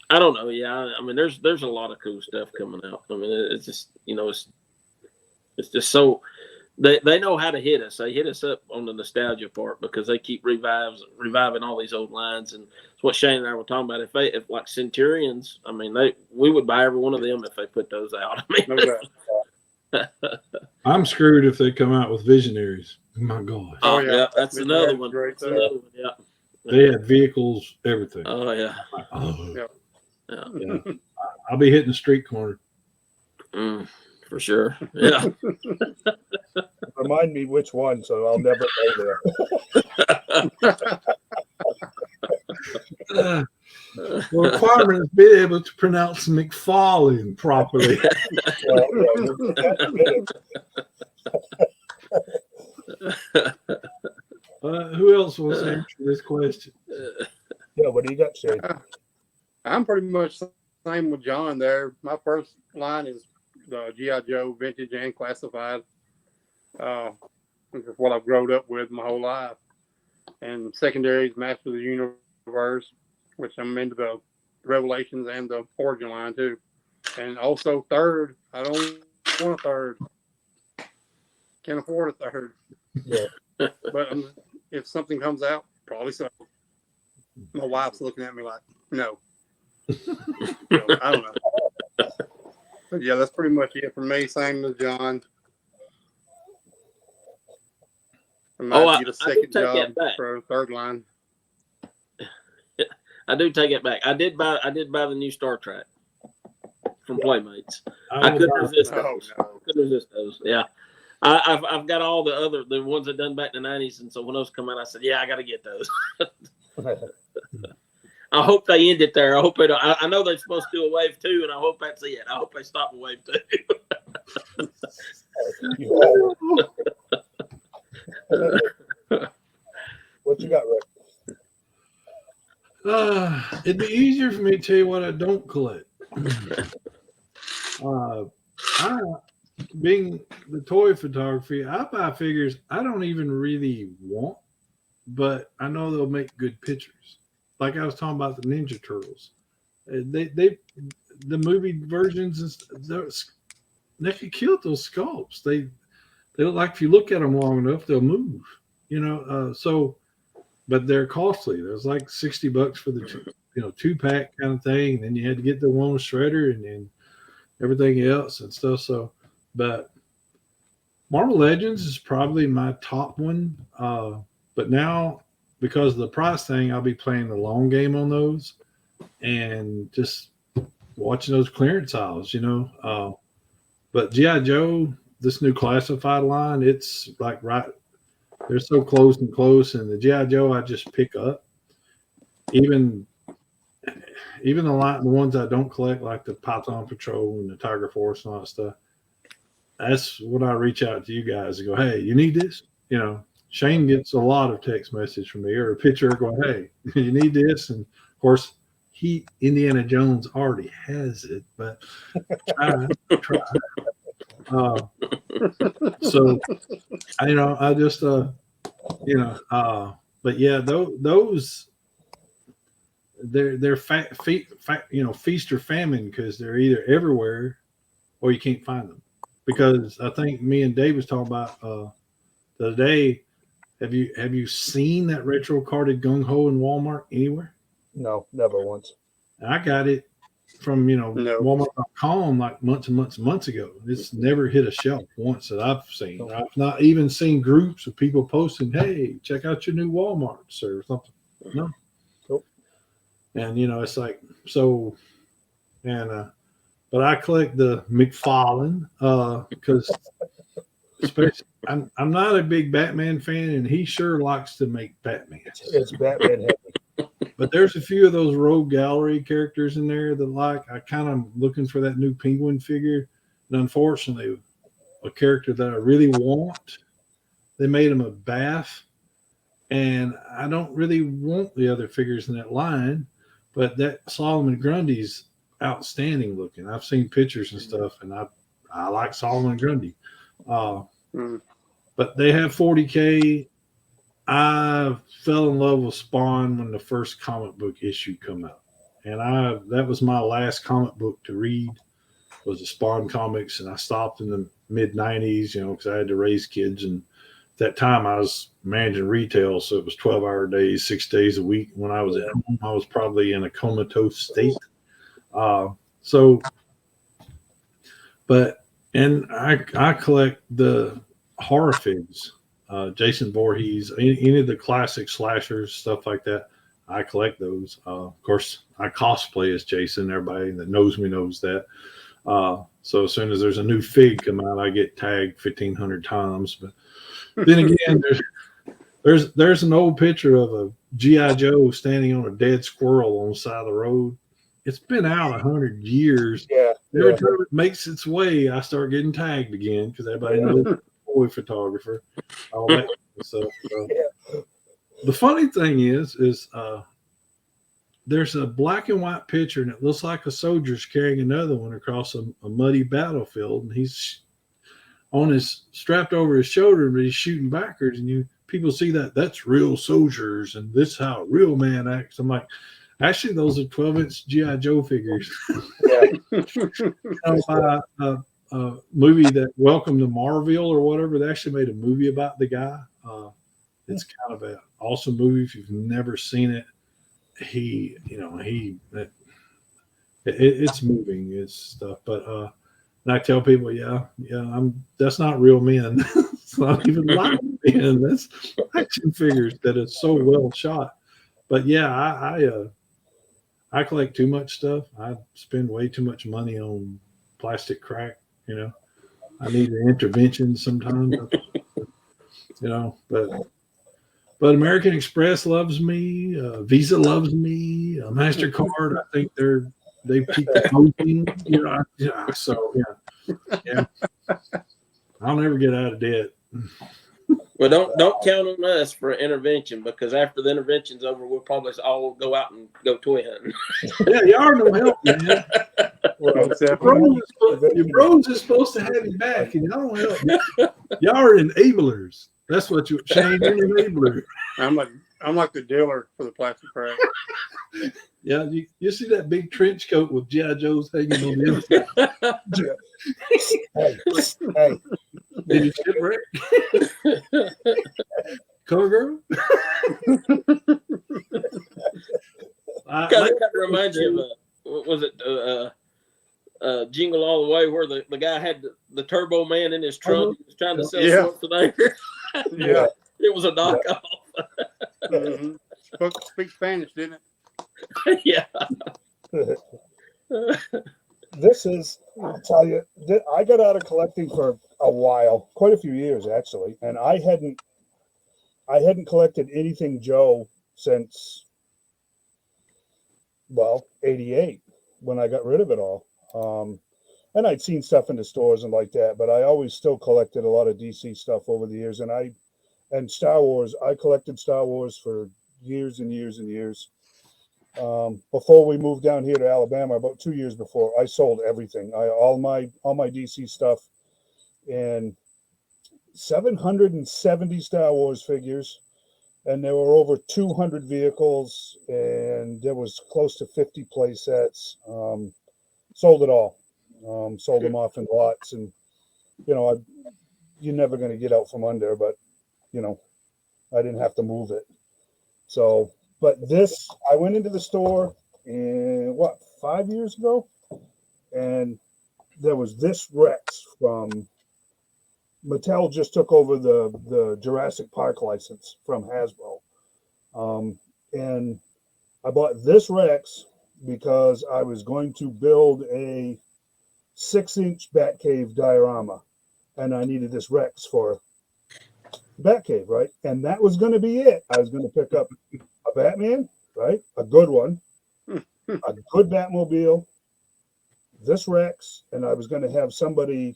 I don't know. Yeah, I mean, there's a lot of cool stuff coming out. I mean, it's just it's just so. They know how to hit us. They hit us up on the nostalgia part because they keep reviving all these old lines, and it's what Shane and I were talking about. If like Centurions, I mean, we would buy every one of them if they put those out. I mean, I'm screwed if they come out with Visionaries. Oh my God! Oh yeah, that's another one. Great, Yeah, they had vehicles, everything. Oh yeah. Yeah. I'll be hitting the street corner. For sure. Yeah. Remind me which one, so I'll never go there. The requirement is be able to pronounce McFarlane properly. Who else wants to answer this question? Yeah, what do you got, Shane? I'm pretty much the same with John there. My first line is the G.I. Joe vintage and classified. This is what I've grown up with my whole life. And secondary is Master of the Universe, which I'm into the Revelations and the Origin line too. And also third, I don't want a third. Can't afford a third. Yeah. But if something comes out, probably so. My wife's looking at me like, no. I don't know. But yeah, that's pretty much it for me. Same as John. I might get a second job for a third line. I I do take it back. I did buy the new Star Trek from Playmates. I will couldn't buy- resist Oh, those. no. Couldn't resist those. Yeah. I've got all the ones that done back in the 90s, and so when those come out, I said, yeah, I got to get those. I hope they end it there. I hope it. I know they're supposed to do a wave 2, and I hope that's it. I hope they stop a wave 2. What you got, Rick? It'd be easier for me to tell you what I don't collect. I, being the toy photography, I buy figures I don't even really want, but I know they'll make good pictures. Like I was talking about the Ninja Turtles, the movie versions, they could kill those sculpts. They look like if you look at them long enough, they'll move. But they're costly. There's like $60 for the 2-pack kind of thing. And then you had to get the one with shredder and then everything else and stuff. So, but Marvel Legends is probably my top one. But now, because of the price thing, I'll be playing the long game on those and just watching those clearance aisles, But G.I. Joe, this new classified line, it's like right. They're so close, and the G.I. Joe I just pick up. Even the ones I don't collect, like the Python Patrol and the Tiger Force and all that stuff. That's when I reach out to you guys and go, hey, you need this? Shane gets a lot of text message from me or a picture going, hey, you need this? And of course, Indiana Jones already has it, but try. So I just but yeah, those they're feast or famine because they're either everywhere or you can't find them. Because I think me and Dave was talking about the other day. Have you seen that retro carded gung ho in Walmart anywhere? No, never once. I got it from Walmart.com like months and months and months ago. It's never hit a shelf once that I've seen. Okay. I've not even seen groups of people posting, "Hey, check out your new Walmart or something." No. Nope. And it's like so. And but I collect the McFarlane because especially I'm not a big Batman fan, and he sure likes to make Batman. It's Batman heavy. But there's a few of those Rogue Gallery characters in there that I kind of looking for that new Penguin figure. And unfortunately, a character that I really want, they made him a Bath. And I don't really want the other figures in that line. But that Solomon Grundy's outstanding looking. I've seen pictures and stuff, and I like Solomon Grundy. But they have 40K. I fell in love with Spawn when the first comic book issue come out, and that was my last comic book to read was the Spawn comics, and I stopped in the mid '90s, because I had to raise kids, and at that time I was managing retail, so it was 12-hour days, 6 days a week. When I was at home, I was probably in a comatose state. And I collect the horror figs. Jason Voorhees, any of the classic slashers, stuff like that. I collect those. Of course, I cosplay as Jason. Everybody that knows me knows that. So as soon as there's a new fig come out, I get tagged 1,500 times. But then again, there's an old picture of a G.I. Joe standing on a dead squirrel on the side of the road. It's been out 100 years. Yeah. Every time it makes its way, I start getting tagged again because everybody knows. Photographer, all that stuff. The funny thing is there's a black and white picture, and it looks like a soldier's carrying another one across a muddy battlefield, and he's strapped over his shoulder, but he's shooting backwards, and people see that's real soldiers, and this is how a real man acts. I'm like, actually, those are 12-inch G.I. Joe figures. Yeah. Movie that Welcome to Marville or whatever. They actually made a movie about the guy. It's kind of an awesome movie if you've never seen it. It's moving, it's stuff. But and I tell people, that's not real men. It's not even like men. That's action figures that is so well shot. But yeah, I collect too much stuff. I spend way too much money on plastic crap. I need an intervention sometimes. But American Express loves me. Visa loves me. MasterCard, I think they keep promoting. So yeah. I'll never get out of debt. Well, don't count on us for an intervention, because after the intervention's over, we'll probably all go out and go toy hunting. Yeah, y'all are no help, man. Well, Your bros is supposed to have you back, and y'all don't help me. Y'all are enablers. That's what Shane, you're an enabler. I'm like the dealer for the plastic crap. Yeah, you see that big trench coat with G.I. Joe's hanging on the inside. hey. Did you shipwreck? Cover girl? Kind of reminds you of what was it? Jingle All the Way, where the guy had the Turbo Man in his trunk. He was trying to sell Schwarzenegger. Yeah. It was a knockoff. Mm-hmm. Speak Spanish, didn't it? Yeah. This is, I'll tell you, I got out of collecting for a while, quite a few years actually, and I hadn't collected anything Joe since, well, '88 when I got rid of it all. And I'd seen stuff in the stores and like that, but I always still collected a lot of DC stuff over the years, and Star Wars. I collected Star Wars for years and years and years. Before we moved down here to Alabama, about 2 years before, I sold everything. All my DC stuff, and 770 Star Wars figures, and there were over 200 vehicles, and there was close to 50 play sets. Sold it all. Sold them off in lots, and you're never going to get out from under, but I didn't have to move it. So, but this, I went into the store in 5 years ago, and there was this Rex from Mattel. Just took over the Jurassic Park license from Hasbro, and I bought this Rex because I was going to build a 6-inch Batcave diorama, and I needed this Rex for Batcave, right? And that was going to be it. I was going to pick up a Batman, right? A good one, a good Batmobile, this Rex, and I was going to have somebody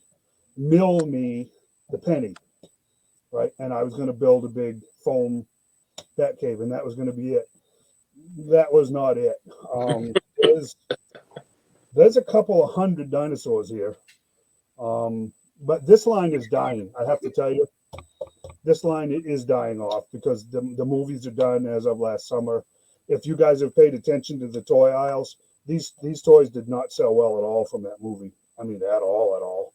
mill me the penny, right? And I was going to build a big foam Batcave, and that was going to be it. That was not it. There's a couple of hundred dinosaurs here, but this line is dying. I have to tell you, this line is dying off because the movies are done as of last summer. If you guys have paid attention to the toy aisles, these toys did not sell well at all from that movie. I mean, at all.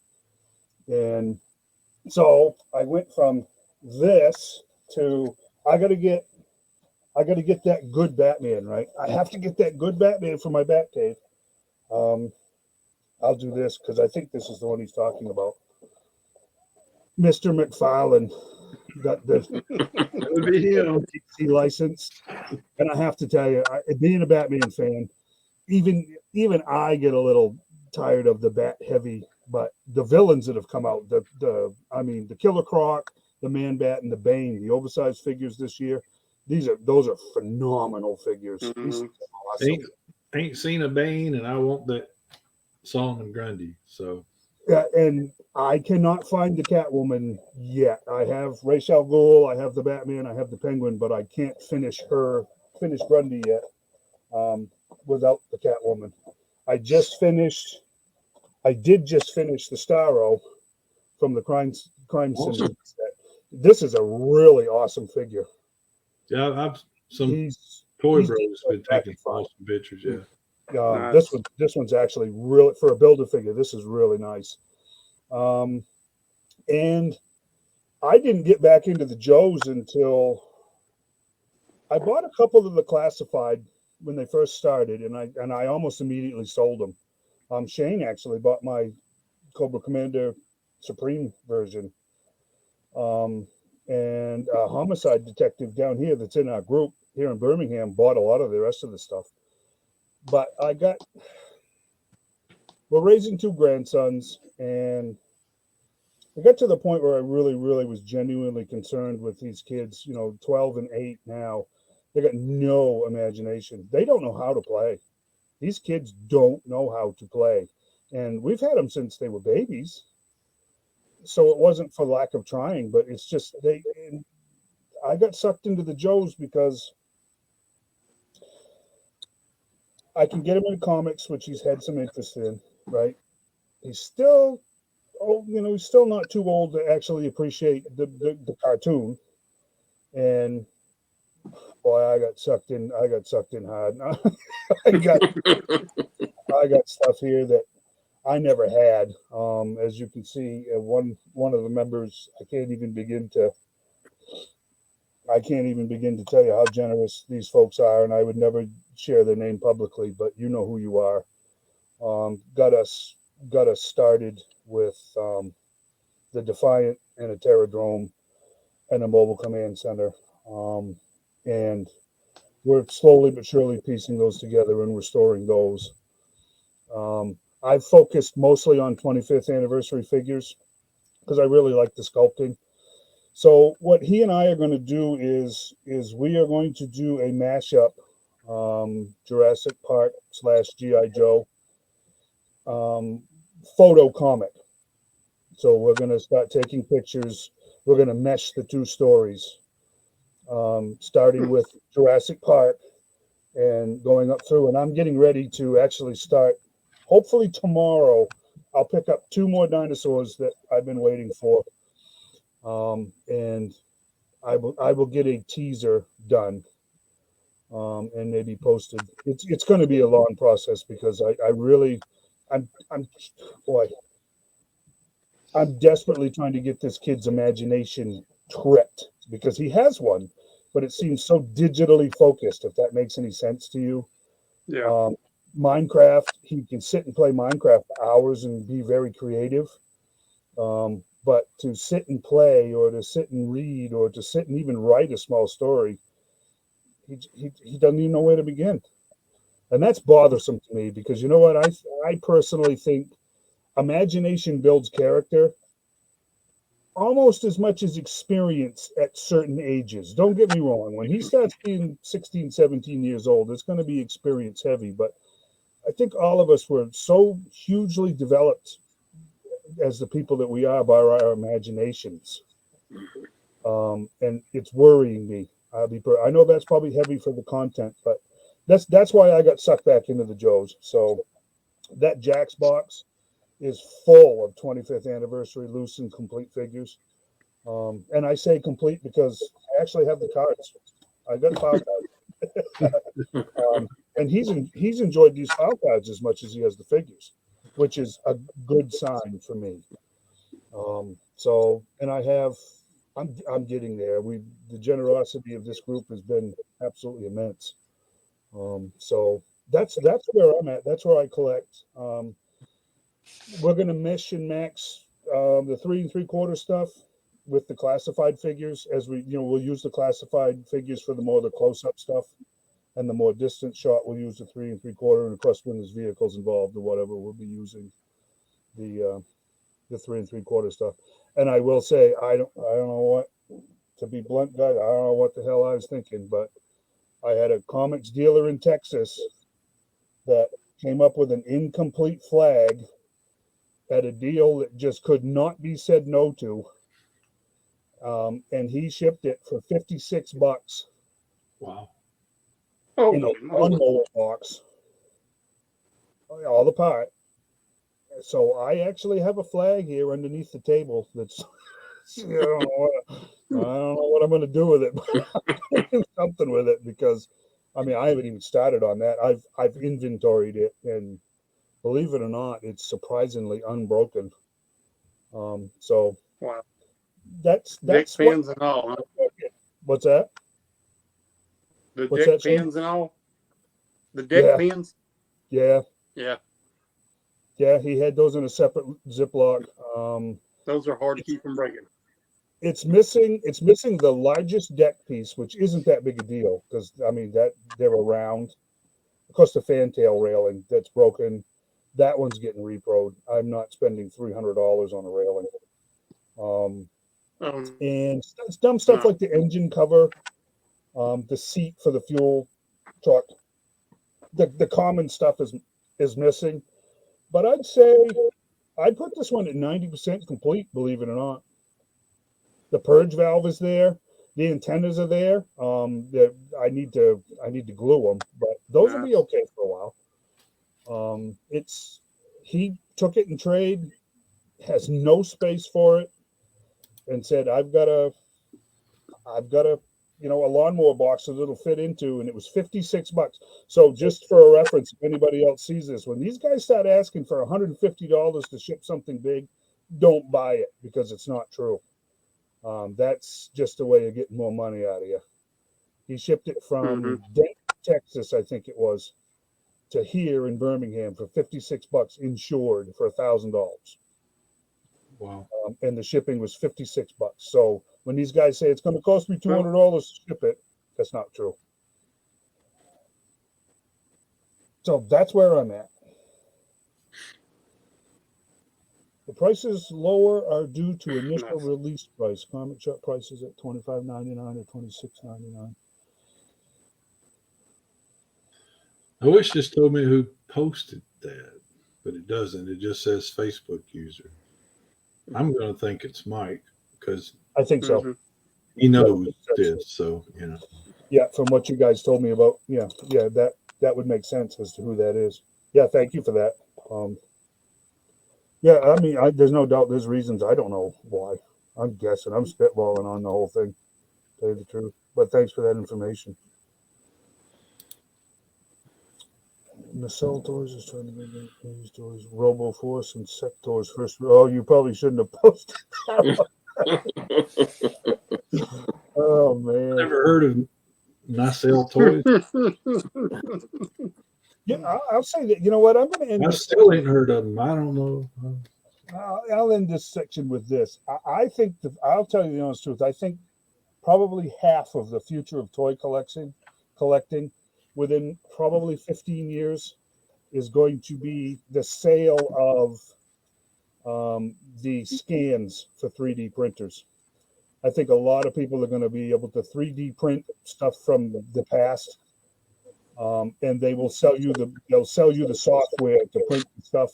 And so I went from this to I got to get that good Batman, right? I have to get that good Batman for my Batcave. I'll do this because I think this is the one he's talking about. Mr. McFarlane got the DC license, and I have to tell you, being a Batman fan, even I get a little tired of the Bat heavy. But the villains that have come out, the Killer Croc, the Man Bat, and the Bane, the oversized figures this year, those are phenomenal figures. Mm-hmm. These are awesome. Ain't seen a Bane, and I want that Solomon Grundy. So yeah, and I cannot find the Catwoman yet. I have Ra's al Ghul, I have the Batman, I have the Penguin, but I can't finish Grundy yet without the Catwoman. I did just finish the Starro from the Crime Syndicate. This is a really awesome figure. Yeah, I've Toy Bros been taking awesome pictures. Yeah, nice. This one's actually really, for a builder figure, this is really nice. And I didn't get back into the Joes until I bought a couple of the classified when they first started, and I almost immediately sold them. Shane actually bought my Cobra Commander Supreme version. And Homicide Detective down here that's in our group here in Birmingham bought a lot of the rest of the stuff. but we're raising two grandsons, and I got to the point where I really, really was genuinely concerned with these kids, 12 and 8 now. They got no imagination. They don't know how to play. These kids don't know how to play. And we've had them since they were babies. So it wasn't for lack of trying, but it's just I got sucked into the Joes because I can get him in comics, which he's had some interest in, right? He's still he's still not too old to actually appreciate the cartoon. And boy, I got sucked in hard. I got stuff here that I never had. As you can see, one of the members, I can't even begin to tell you how generous these folks are, and I would never share their name publicly, but you know who you are. Got us started with the Defiant and a Terradrome and a mobile command center, and we're slowly but surely piecing those together and restoring those. I've focused mostly on 25th anniversary figures because I really like the sculpting. So what he and I are going to do is we are going to do a mashup, Jurassic Park / G.I. Joe photo comic. So we're going to start taking pictures. We're going to mesh the two stories, starting with Jurassic Park and going up through. And I'm getting ready to actually start. Hopefully tomorrow, I'll pick up two more dinosaurs that I've been waiting for. And I will get a teaser done, and maybe posted. It's going to be a long process because I'm desperately trying to get this kid's imagination tripped because he has one, but it seems so digitally focused. If that makes any sense to you. Yeah. Minecraft, he can sit and play Minecraft for hours and be very creative. But to sit and play or to sit and read or to sit and even write a small story, he doesn't even know where to begin. And that's bothersome to me because you know what? I personally think imagination builds character almost as much as experience at certain ages. Don't get me wrong. When he starts being 16, 17 years old, it's going to be experience heavy. But I think all of us were so hugely developed as the people that we are by our imaginations. And it's worrying me. I know that's probably heavy for the content, but that's why I got sucked back into the Joes. So that Jack's box is full of 25th anniversary loose and complete figures. And I say complete because I actually have the cards. I got file cards. And he's enjoyed these file cards as much as he has the figures, which is a good sign for me. And I'm getting there. The generosity of this group has been absolutely immense. So that's where I'm at. That's where I collect. We're going to mesh and max the 3 3/4 stuff with the classified figures as we'll use the classified figures for the close-up stuff, and the more distant shot we'll use the 3 3/4. And of course, when there's vehicles involved or whatever, we'll be using the 3 3/4 stuff. And I will say, I don't know what, to be blunt, guys, I don't know what the hell I was thinking, but I had a comics dealer in Texas that came up with an incomplete flag at a deal that just could not be said no to. And he shipped it for $56. Wow. Oh, In a lawnmower box. All the part. So I actually have a flag here underneath the table that's I don't know what I'm going to do with it, but I'm do something with it because I haven't even started on that. I've inventoried it, and believe it or not, it's surprisingly unbroken. So wow. that's Deck pins and all, huh? What's that? The What's deck that, Shane? pins and all. The deck pins. Yeah. Yeah. Yeah, he had those in a separate Ziploc. Those are hard to keep from breaking. It's missing the largest deck piece, which isn't that big a deal because that they're around. course, the fantail railing that's broken, that one's getting reproed. I'm not spending $300 on a railing. And it's dumb stuff like the engine cover, the seat for the fuel truck. The common stuff is missing, but I'd put this one at 90% complete. Believe it or not, the purge valve is there, the antennas are there. I need to glue them, but those will be okay for a while. He took it in trade, has no space for it, and said, I've got a a lawnmower box that it'll fit into, and it was $56. So just for a reference, if anybody else sees this, when these guys start asking for $150 to ship something big, don't buy it, because it's not true. That's just a way of getting more money out of you. He shipped it from Denton, Texas, I think it was, to here in Birmingham for $56, insured for $1,000. Wow. And the shipping was $56. So when these guys say it's going to cost me $200 to ship it, that's not true. So that's where I'm at. The prices lower are due to initial release price. Comic shop prices at $25.99 or $26.99. I wish this told me who posted that, but it doesn't. It just says Facebook user. I'm going to think it's Mike, because I think so. He knows this, so Yeah, from what you guys told me about, that would make sense as to who that is. Yeah, thank you for that. Yeah, I mean, there's no doubt there's reasons. I don't know why. I'm guessing. I'm spitballing on the whole thing, to tell you the truth. But thanks for that information. Nacelle Tours is trying to make these doors. RoboForce and Sector's first. Oh, you probably shouldn't have posted that one. Oh, man. Never heard of Nacelle Toys. Yeah, I'll say that. You know what? I'm going to end. I still ain't heard of them. I don't know. I'll end this section with this. I think I'll tell you the honest truth. I think probably half of the future of toy collecting within probably 15 years is going to be the sale of the scans for 3D printers. I think a lot of people are going to be able to 3D print stuff from the past, and they will sell you the software to print the stuff,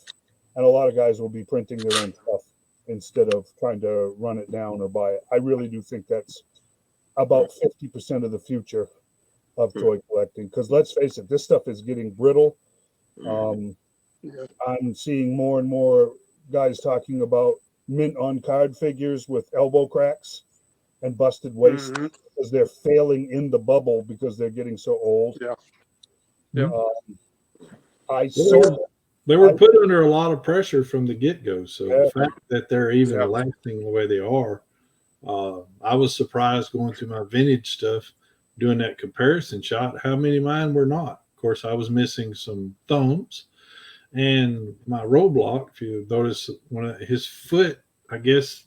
and a lot of guys will be printing their own stuff instead of trying to run it down or buy it. I really do think that's about 50% of the future of toy collecting, because let's face it, this stuff is getting brittle. I'm seeing more and more guys talking about mint on card figures with elbow cracks and busted waist because they're failing in the bubble because they're getting so old. They were put under a lot of pressure from the get-go, so the fact that they're even lasting the way they are, I was surprised going through my vintage stuff, doing that comparison shot, how many of mine were not. Of course, I was missing some thumbs, and my roadblock, if you notice, his foot, I guess,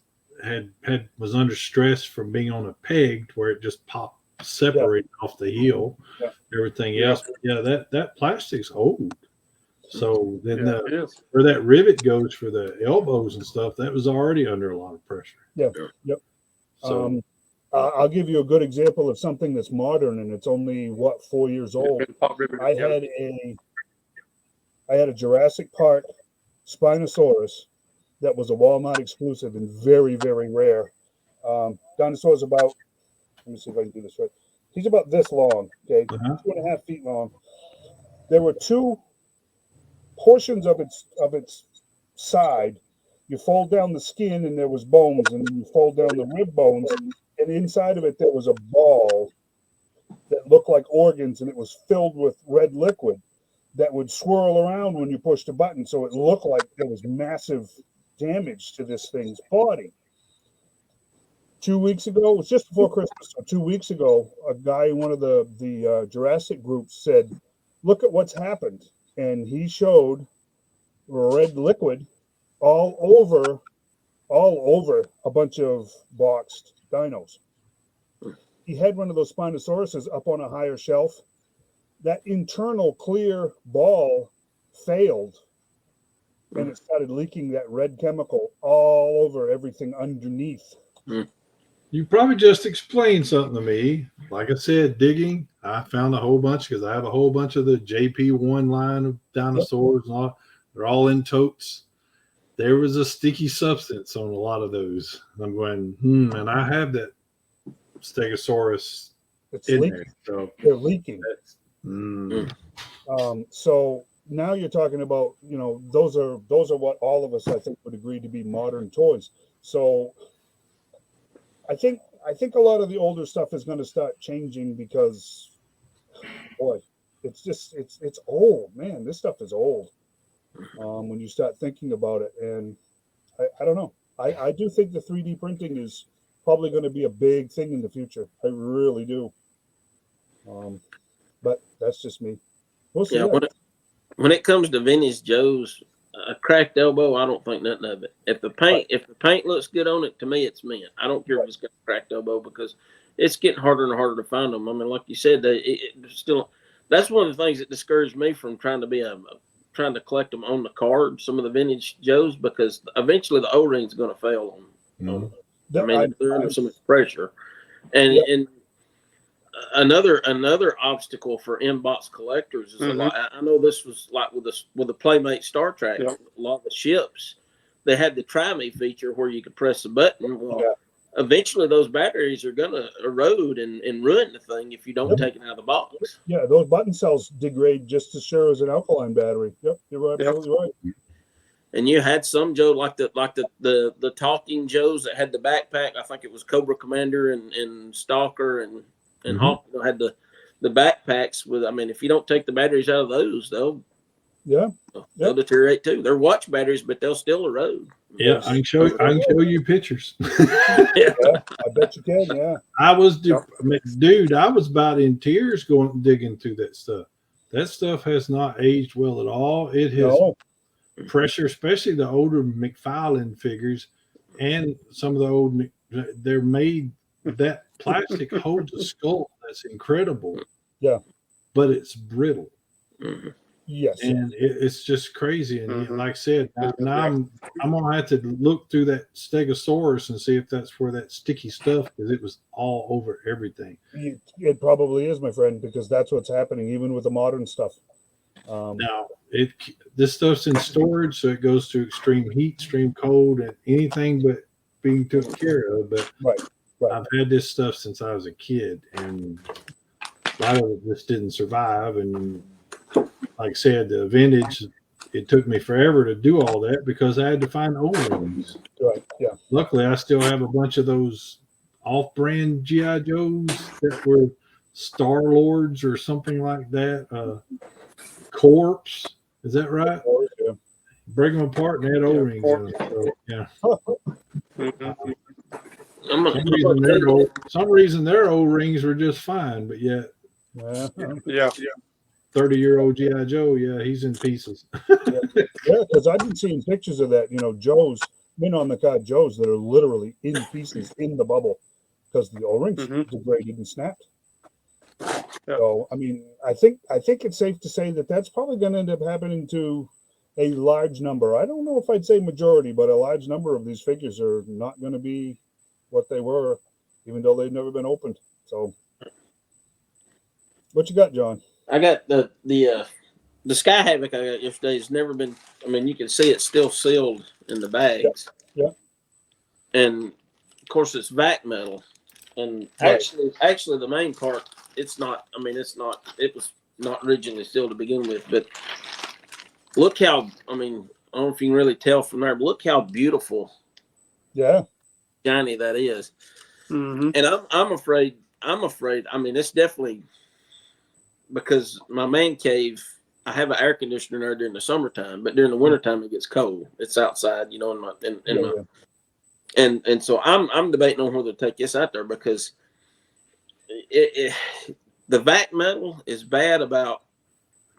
was under stress from being on a peg where it just popped, separated off the heel. Everything else, that plastic's old. So then where that rivet goes for the elbows and stuff, that was already under a lot of pressure. So I'll give you a good example of something that's modern, and it's only 4 years old. I had a Jurassic Park Spinosaurus that was a Walmart exclusive and very, very rare. Dinosaur's about, let me see if I can do this right. He's about this long, okay, 2.5 feet long. There were two portions of its side. You fold down the skin and there was bones, and then you fold down the rib bones, and inside of it there was a ball that looked like organs, and it was filled with red liquid that would swirl around when you pushed a button, so it looked like there was massive damage to this thing's body. 2 weeks ago, it was just before Christmas, so 2 weeks ago, a guy in one of the Jurassic groups said, look at what's happened. And he showed red liquid all over a bunch of boxed dinos. He had one of those Spinosauruses up on a higher shelf. that internal clear ball failed, and it started leaking that red chemical all over everything underneath. You probably just explained something to me. Like I said, digging, I found a whole bunch because I have a whole bunch of the JP1 line of dinosaurs. And all, they're all in totes. There was a sticky substance on a lot of those. I'm going, and I have that Stegosaurus It's in leaking. there. So They're leaking. that's, So now you're talking about, those are what all of us, I think, would agree to be modern toys. So I think a lot of the older stuff is going to start changing because, boy, it's old, man. This stuff is old. When you start thinking about it, and I don't know. I do think the 3D printing is probably going to be a big thing in the future. I really do. But that's just me. We'll see. Yeah, when it comes to vintage Joe's, a cracked elbow, I don't think nothing of it. If the paint looks good on it, to me, it's mint. I don't care if it's got a cracked elbow because it's getting harder and harder to find them. I mean, like you said, that's one of the things that discouraged me from trying to collect them on the card. Some of the vintage Joe's, because eventually the O-ring's going to fail on them. I mean, they're under so much pressure, and another obstacle for inbox collectors is a lot. I know this was like with the Playmate Star Trek. A lot of the ships, they had the try me feature where you could press a button. Well, eventually those batteries are gonna erode and ruin the thing if you don't take it out of the box. Yeah, those button cells degrade just as sure as an alkaline battery. Yep, you're absolutely right. And you had some Joe like the talking Joes that had the backpack. I think it was Cobra Commander and Stalker and Hawk had the backpacks with. I mean, if you don't take the batteries out of those, they'll deteriorate too. They're watch batteries, but they'll still erode. Yeah, I can show you pictures. I bet you can. Yeah, I was about in tears digging through that stuff. That stuff has not aged well at all. It has pressure, especially the older McFarlane figures and some of the old. They're made. That plastic holds a skull. That's incredible. Yeah, but it's brittle. Yes, and it's just crazy. And like I said, now I'm gonna have to look through that Stegosaurus and see if that's where that sticky stuff, because it was all over everything. It probably is, my friend, because that's what's happening even with the modern stuff. Now this stuff's in storage, so it goes through extreme heat, extreme cold, and anything but being taken care of. But right. I've had this stuff since I was a kid, and a lot of it just didn't survive. And like I said, the vintage, it took me forever to do all that because I had to find O-rings. Right. Yeah. Luckily, I still have a bunch of those off-brand G.I. Joes that were Star Lords or something like that. Corpse, is that right? Yeah. Break them apart and add O-rings. Some reason their O-rings were just fine, but yet, 30-year-old G.I. Joe, he's in pieces. Because I've been seeing pictures of that, Joe's, men on the card Joe's that are literally in pieces in the bubble because the O-rings degraded and snapped. So, I mean, I think it's safe to say that that's probably going to end up happening to a large number. I don't know if I'd say majority, but a large number of these figures are not going to be what they were, even though they've never been opened. So, what you got, John? I got the Sky Havoc I got yesterday has never been. I mean, you can see it's still sealed in the bags. Yeah. And of course, it's vac metal. And actually, the main part, it's not. I mean, it's not. It was not originally sealed to begin with. But look how. I mean, I don't know if you can really tell from there, but look how beautiful. Yeah. Shiny that is. And I'm afraid. I mean, it's definitely because my man cave. I have an air conditioner there during the summertime, but during the wintertime it gets cold. It's outside, and so I'm debating on whether to take this out there because the vac metal is bad about,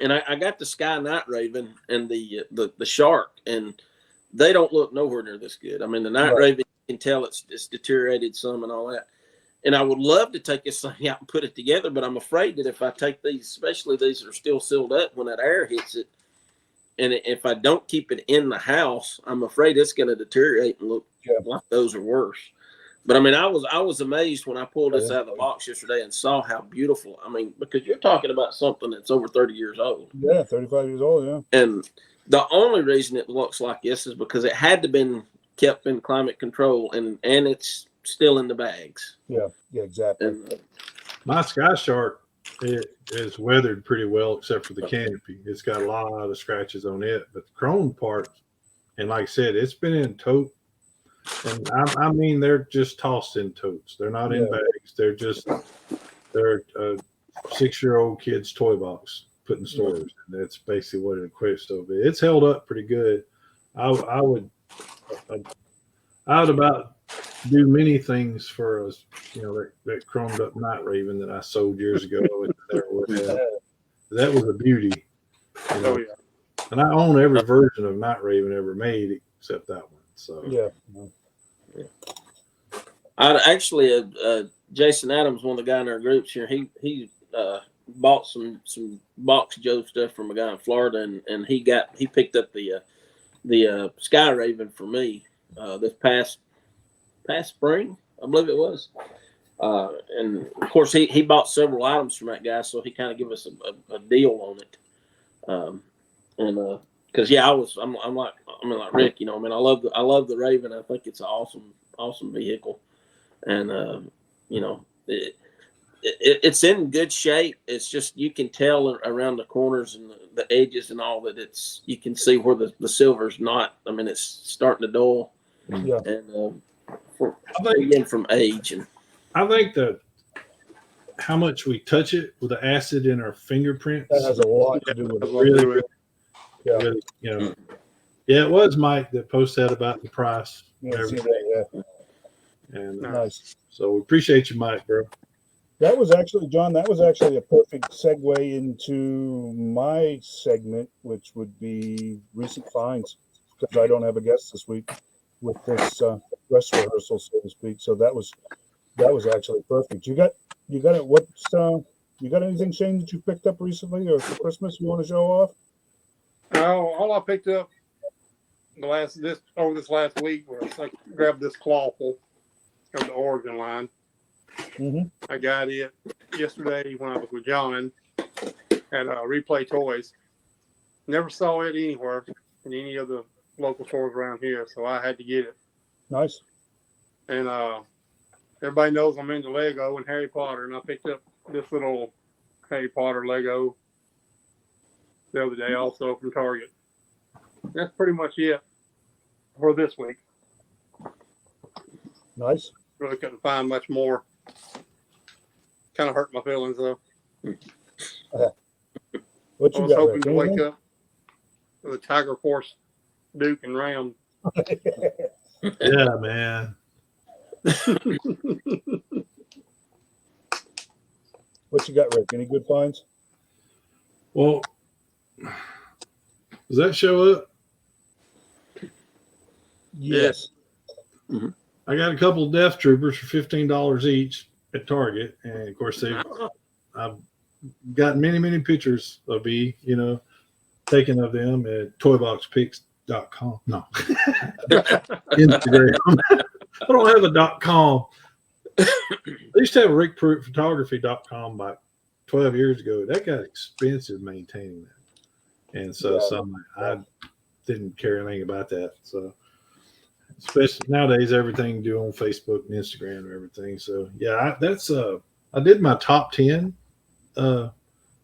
and I got the Sky Night Raven and the Shark, and they don't look nowhere near this good. I mean, the Night Raven, you can tell it's deteriorated some and all that, and I would love to take this thing out and put it together, but I'm afraid that if I take these, especially these that are still sealed up, when that air hits it, and if I don't keep it in the house, I'm afraid it's going to deteriorate and look like those are worse. But I mean, I was amazed when I pulled this out of the box yesterday and saw how beautiful. I mean, because you're talking about something that's over 30 years old. Yeah, 35 years old. Yeah. And the only reason it looks like this is because it had to been kept in climate control, and it's still in the bags. Yeah, exactly. And, my Sky Shark, it is weathered pretty well except for the canopy. It's got a lot of scratches on it, but the chrome part, and like I said, it's been in tote. And I mean, they're just tossed in totes. They're not in bags. They're a 6-year-old kid's toy box put in stores. And that's basically what it equates to. But it's held up pretty good. I would about do many things for us. That chromed up Night Raven that I sold years ago. That was a beauty. Oh yeah. And I own every version of Night Raven ever made except that one. So yeah. I actually, Jason Adams, one of the guys in our groups here, he bought some Box Joe stuff from a guy in Florida, and he picked up the Sky Raven for me this past spring, I believe it was. And of course he bought several items from that guy, so he kind of gave us a deal on it. Because I'm like Rick, I mean, I love the Raven. I think it's an awesome vehicle, and it's in good shape. It's just you can tell around the corners and the edges and all that you can see where the silver's not. I mean, it's starting to dull. Yeah. And again from age, and I think that how much we touch it with the acid in our fingerprints that has a lot to do with it. Really, Yeah. really, it was Mike that posted about the price. Yeah, And see everything. that, And nice. so we appreciate you, Mike, bro. That was actually, John, a perfect segue into my segment, which would be recent finds, because I don't have a guest this week with this dress rehearsal, so to speak. So that was actually perfect. You got it. You got anything, Shane, that you picked up recently or for Christmas you want to show off? All I picked up this last week was I grabbed this clawful of the Oregon line. Mm-hmm. I got it yesterday when I was with John at Replay Toys. Never saw it anywhere in any of the local stores around here, so I had to get it. Nice. And everybody knows I'm into Lego and Harry Potter, and I picked up this little Harry Potter Lego the other day also from Target. That's pretty much it for this week. Nice. Really couldn't find much more. Kind of hurt my feelings though. What I you was got? hoping Rick? to wake up with a Tiger Force Duke and Ram. Yeah, man. What you got, Rick? Any good finds? Well, does that show up? Yes. Mm-hmm. I got a couple of Death Troopers for $15 each at Target, and of course I've got many pictures of me, taken of them at toyboxpics.com. No, Instagram. I don't have a .com. I used to have a rickpruittphotography.com about 12 years ago. That got expensive maintaining that, and so I didn't care anything about that. So. Especially nowadays, everything you do on Facebook and Instagram and everything. So yeah, I did my top 10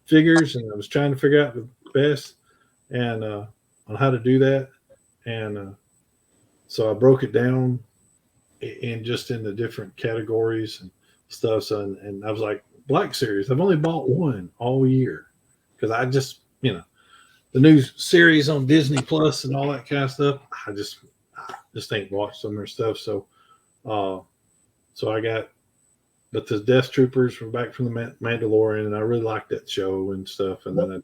figures, and I was trying to figure out the best and on how to do that. And so I broke it down in the different categories and stuff. So and I was like, Black Series, I've only bought one all year because I just the new series on Disney Plus and all that kind of stuff. I just ain't watched some of their stuff. So I got, but the Death Troopers were back from the Mandalorian, and I really liked that show and stuff. And then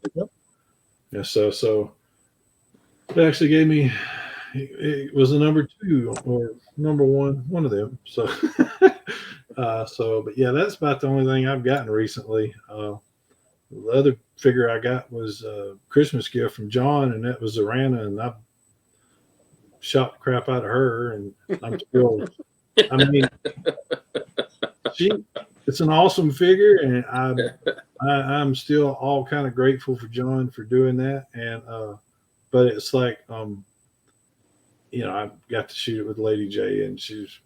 so it actually gave me, it was a number 2 or number 1, one of them. So But yeah, that's about the only thing I've gotten recently. The other figure I got was a Christmas gift from John, and that was Zorana, and I shot the crap out of her, and I'm still. I mean, it's an awesome figure, and I'm still all kind of grateful for John for doing that. And but it's like I got to shoot it with Lady J, and she's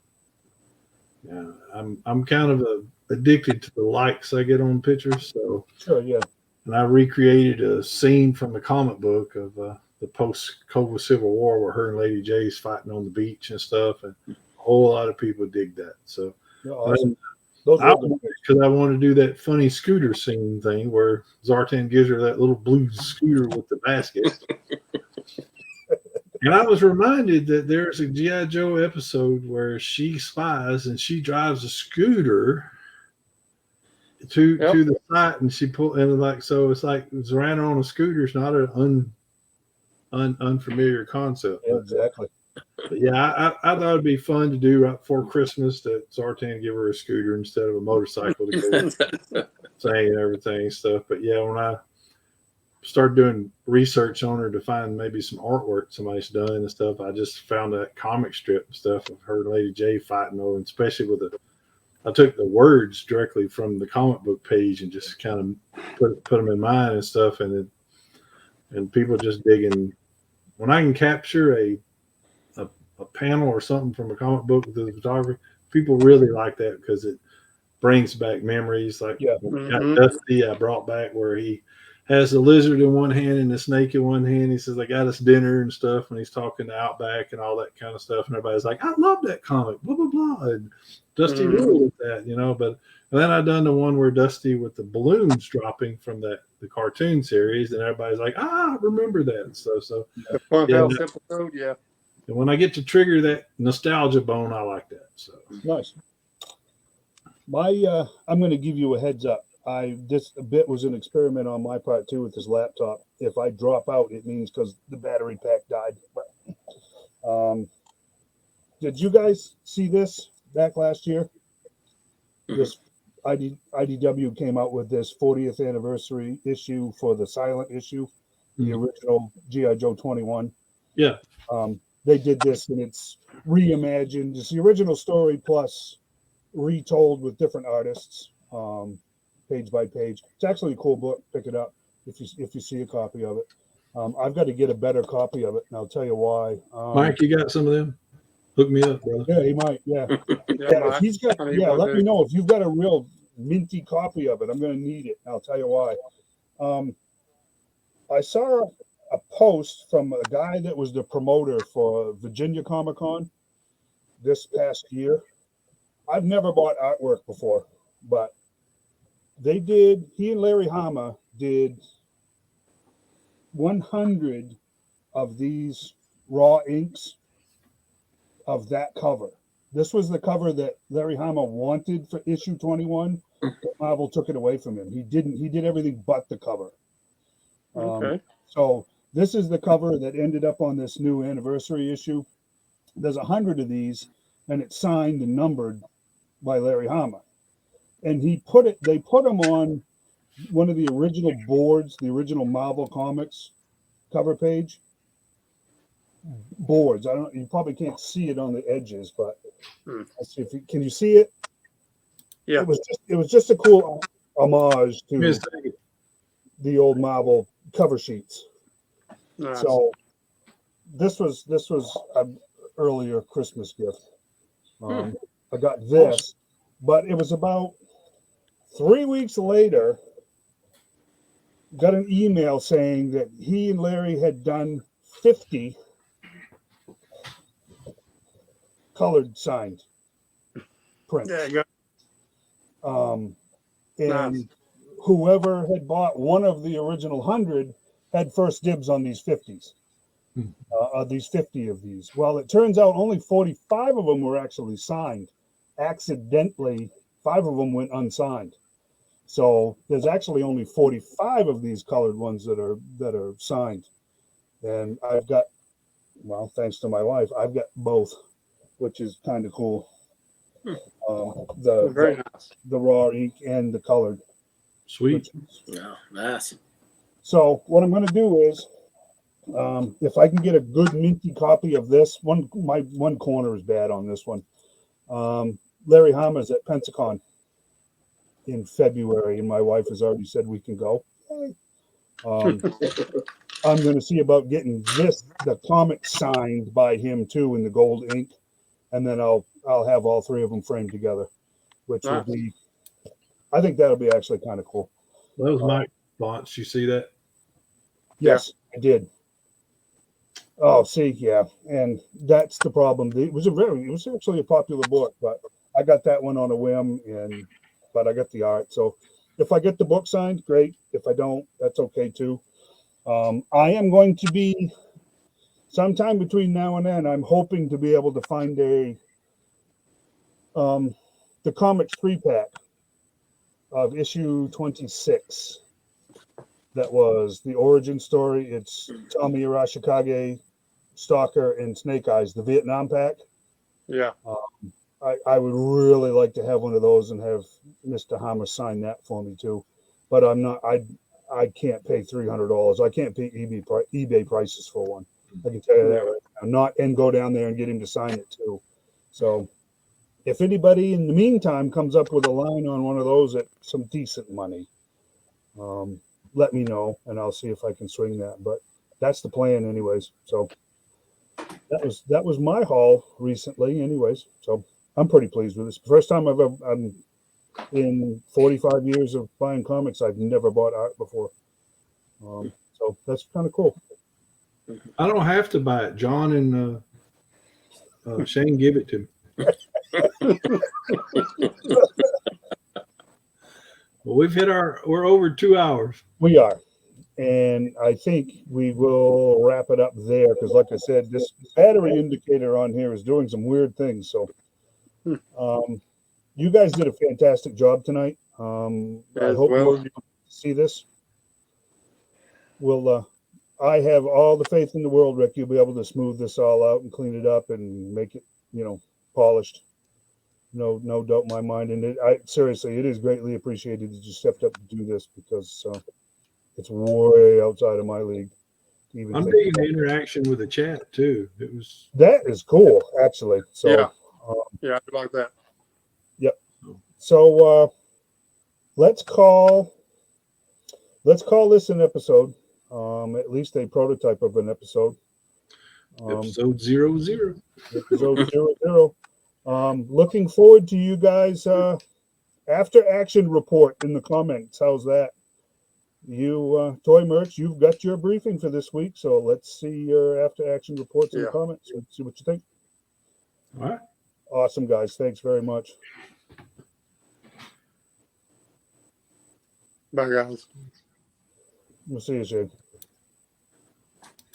I'm kind of addicted to the likes I get on pictures. So Sure, yeah. And I recreated a scene from the comic book of the post-Cova Civil War where her and Lady J's fighting on the beach and stuff, and a whole lot of people dig that. So Awesome. Because I want to do that funny scooter scene thing where Zartan gives her that little blue scooter with the basket. And I was reminded that there's a G.I. Joe episode where she spies and she drives a scooter to the site, and she so it's like Zorana on a scooter is not an unfamiliar concept. Yeah, exactly. But yeah, I thought it'd be fun to do right before Christmas that Zartan give her a scooter instead of a motorcycle to go saying and everything and stuff. But yeah, when I started doing research on her to find maybe some artwork somebody's done and stuff, I just found that comic strip and stuff of her and Lady J fighting over, and especially with I took the words directly from the comic book page and just kind of put them in mine and stuff, and people just digging. When I can capture a panel or something from a comic book with the photography, people really like that because it brings back memories. Like Dusty, I brought back where he has the lizard in one hand and the snake in one hand. He says, "I got us dinner" and stuff, when he's talking to Outback and all that kind of stuff. And everybody's like, "I love that comic," blah blah blah. And Dusty really with that, But then I done the one where Dusty with the balloons dropping from the cartoon series, and everybody's like, "I remember that." And stuff. So the Funhouse episode, yeah. And when I get to trigger that nostalgia bone, I like that. So nice. I'm going to give you a heads up. This bit was an experiment on my part too with this laptop. If I drop out, it means because the battery pack died. But did you guys see this back last year? This IDW came out with this 40th anniversary issue for the silent issue, the original G.I. Joe 21. Yeah. They did this, and it's reimagined. It's the original story plus retold with different artists, page by page. It's actually a cool book. Pick it up if you see a copy of it. I've got to get a better copy of it, and I'll tell you why. Mike, you got some of them? Hook me up, brother. Yeah, he might. Yeah, if he's got. Yeah, let me know if you've got a real minty copy of it. I'm going to need it. I'll tell you why. I saw a post from a guy that was the promoter for Virginia Comic Con this past year. I've never bought artwork before, but he and Larry Hama did 100 of these raw inks of that cover. This was the cover that Larry Hama wanted for issue 21. Marvel took it away from him. He did everything but the cover. Okay. So this is the cover that ended up on this new anniversary issue. There's 100 of these, and it's signed and numbered by Larry Hama. And they put them on one of the original boards, the original Marvel Comics cover page boards. You probably can't see it on the edges, but let's see can you see it? Yeah. It was just a cool homage to the old Marvel cover sheets. Nice. So this was an earlier Christmas gift. I got this, but it was about 3 weeks later, got an email saying that he and Larry had done 50 colored signed prints. Yeah, you go. And nice. Whoever had bought one of the original 100 had first dibs on these 50s. These 50 of these. Well, it turns out only 45 of them were actually signed. Accidentally, 5 of them went unsigned. So there's actually only 45 of these colored ones that are signed. And I've got, well, thanks to my wife, I've got both, which is kind of cool. Very nice. the raw ink and the colored. Sweet. No, nice. So what I'm going to do is, if I can get a good minty copy of this my one corner is bad on this one. Larry Hama's at Pensacon in February, and my wife has already said we can go. I'm going to see about getting the comic signed by him too in the gold ink, and then I'll have all three of them framed together, which will be. I think that'll be actually kind of cool. That was Mike Launch. You see that? Yes, I did. Oh, see, yeah, and that's the problem. It was actually a popular book, but I got that one on a whim, but I got the art. So if I get the book signed, great. If I don't, that's okay too. I am going to be sometime between now and then. I'm hoping to be able to find the comics 3-pack of issue 26. That was the origin story. It's Tommy Arashikage, Stalker, and Snake Eyes, the Vietnam pack. Yeah. I would really like to have one of those and have Mr. Hammer sign that for me too. But I'm not. I can't pay $300. I can't pay eBay prices for one. I can tell you that right now. And go down there and get him to sign it too. So if anybody in the meantime comes up with a line on one of those at some decent money, let me know and I'll see if I can swing that. But that's the plan anyways. So that was my haul recently anyways. So I'm pretty pleased with this. First time I'm in 45 years of buying comics, I've never bought art before. So that's kind of cool. I don't have to buy it. John and Shane give it to me. Well, we're over 2 hours. We are. And I think we will wrap it up there because, like I said, this battery indicator on here is doing some weird things. So, you guys did a fantastic job tonight. I hope you see this. I have all the faith in the world, Rick. You'll be able to smooth this all out and clean it up and make it, polished. No doubt in my mind. And seriously, it is greatly appreciated that you stepped up to do this because it's way outside of my league. I'm digging the interaction with the chat too. That is cool, actually. So I like that. Yep. So let's call this an episode. At least a prototype of an episode. Episode 00. Episode 00. Looking forward to you guys after action report in the comments. How's that? You Toy Mercs, you've got your briefing for this week, so let's see your after action reports in the comments. Let's see what you think. All right. Awesome, guys. Thanks very much. Bye, guys. We'll see you soon.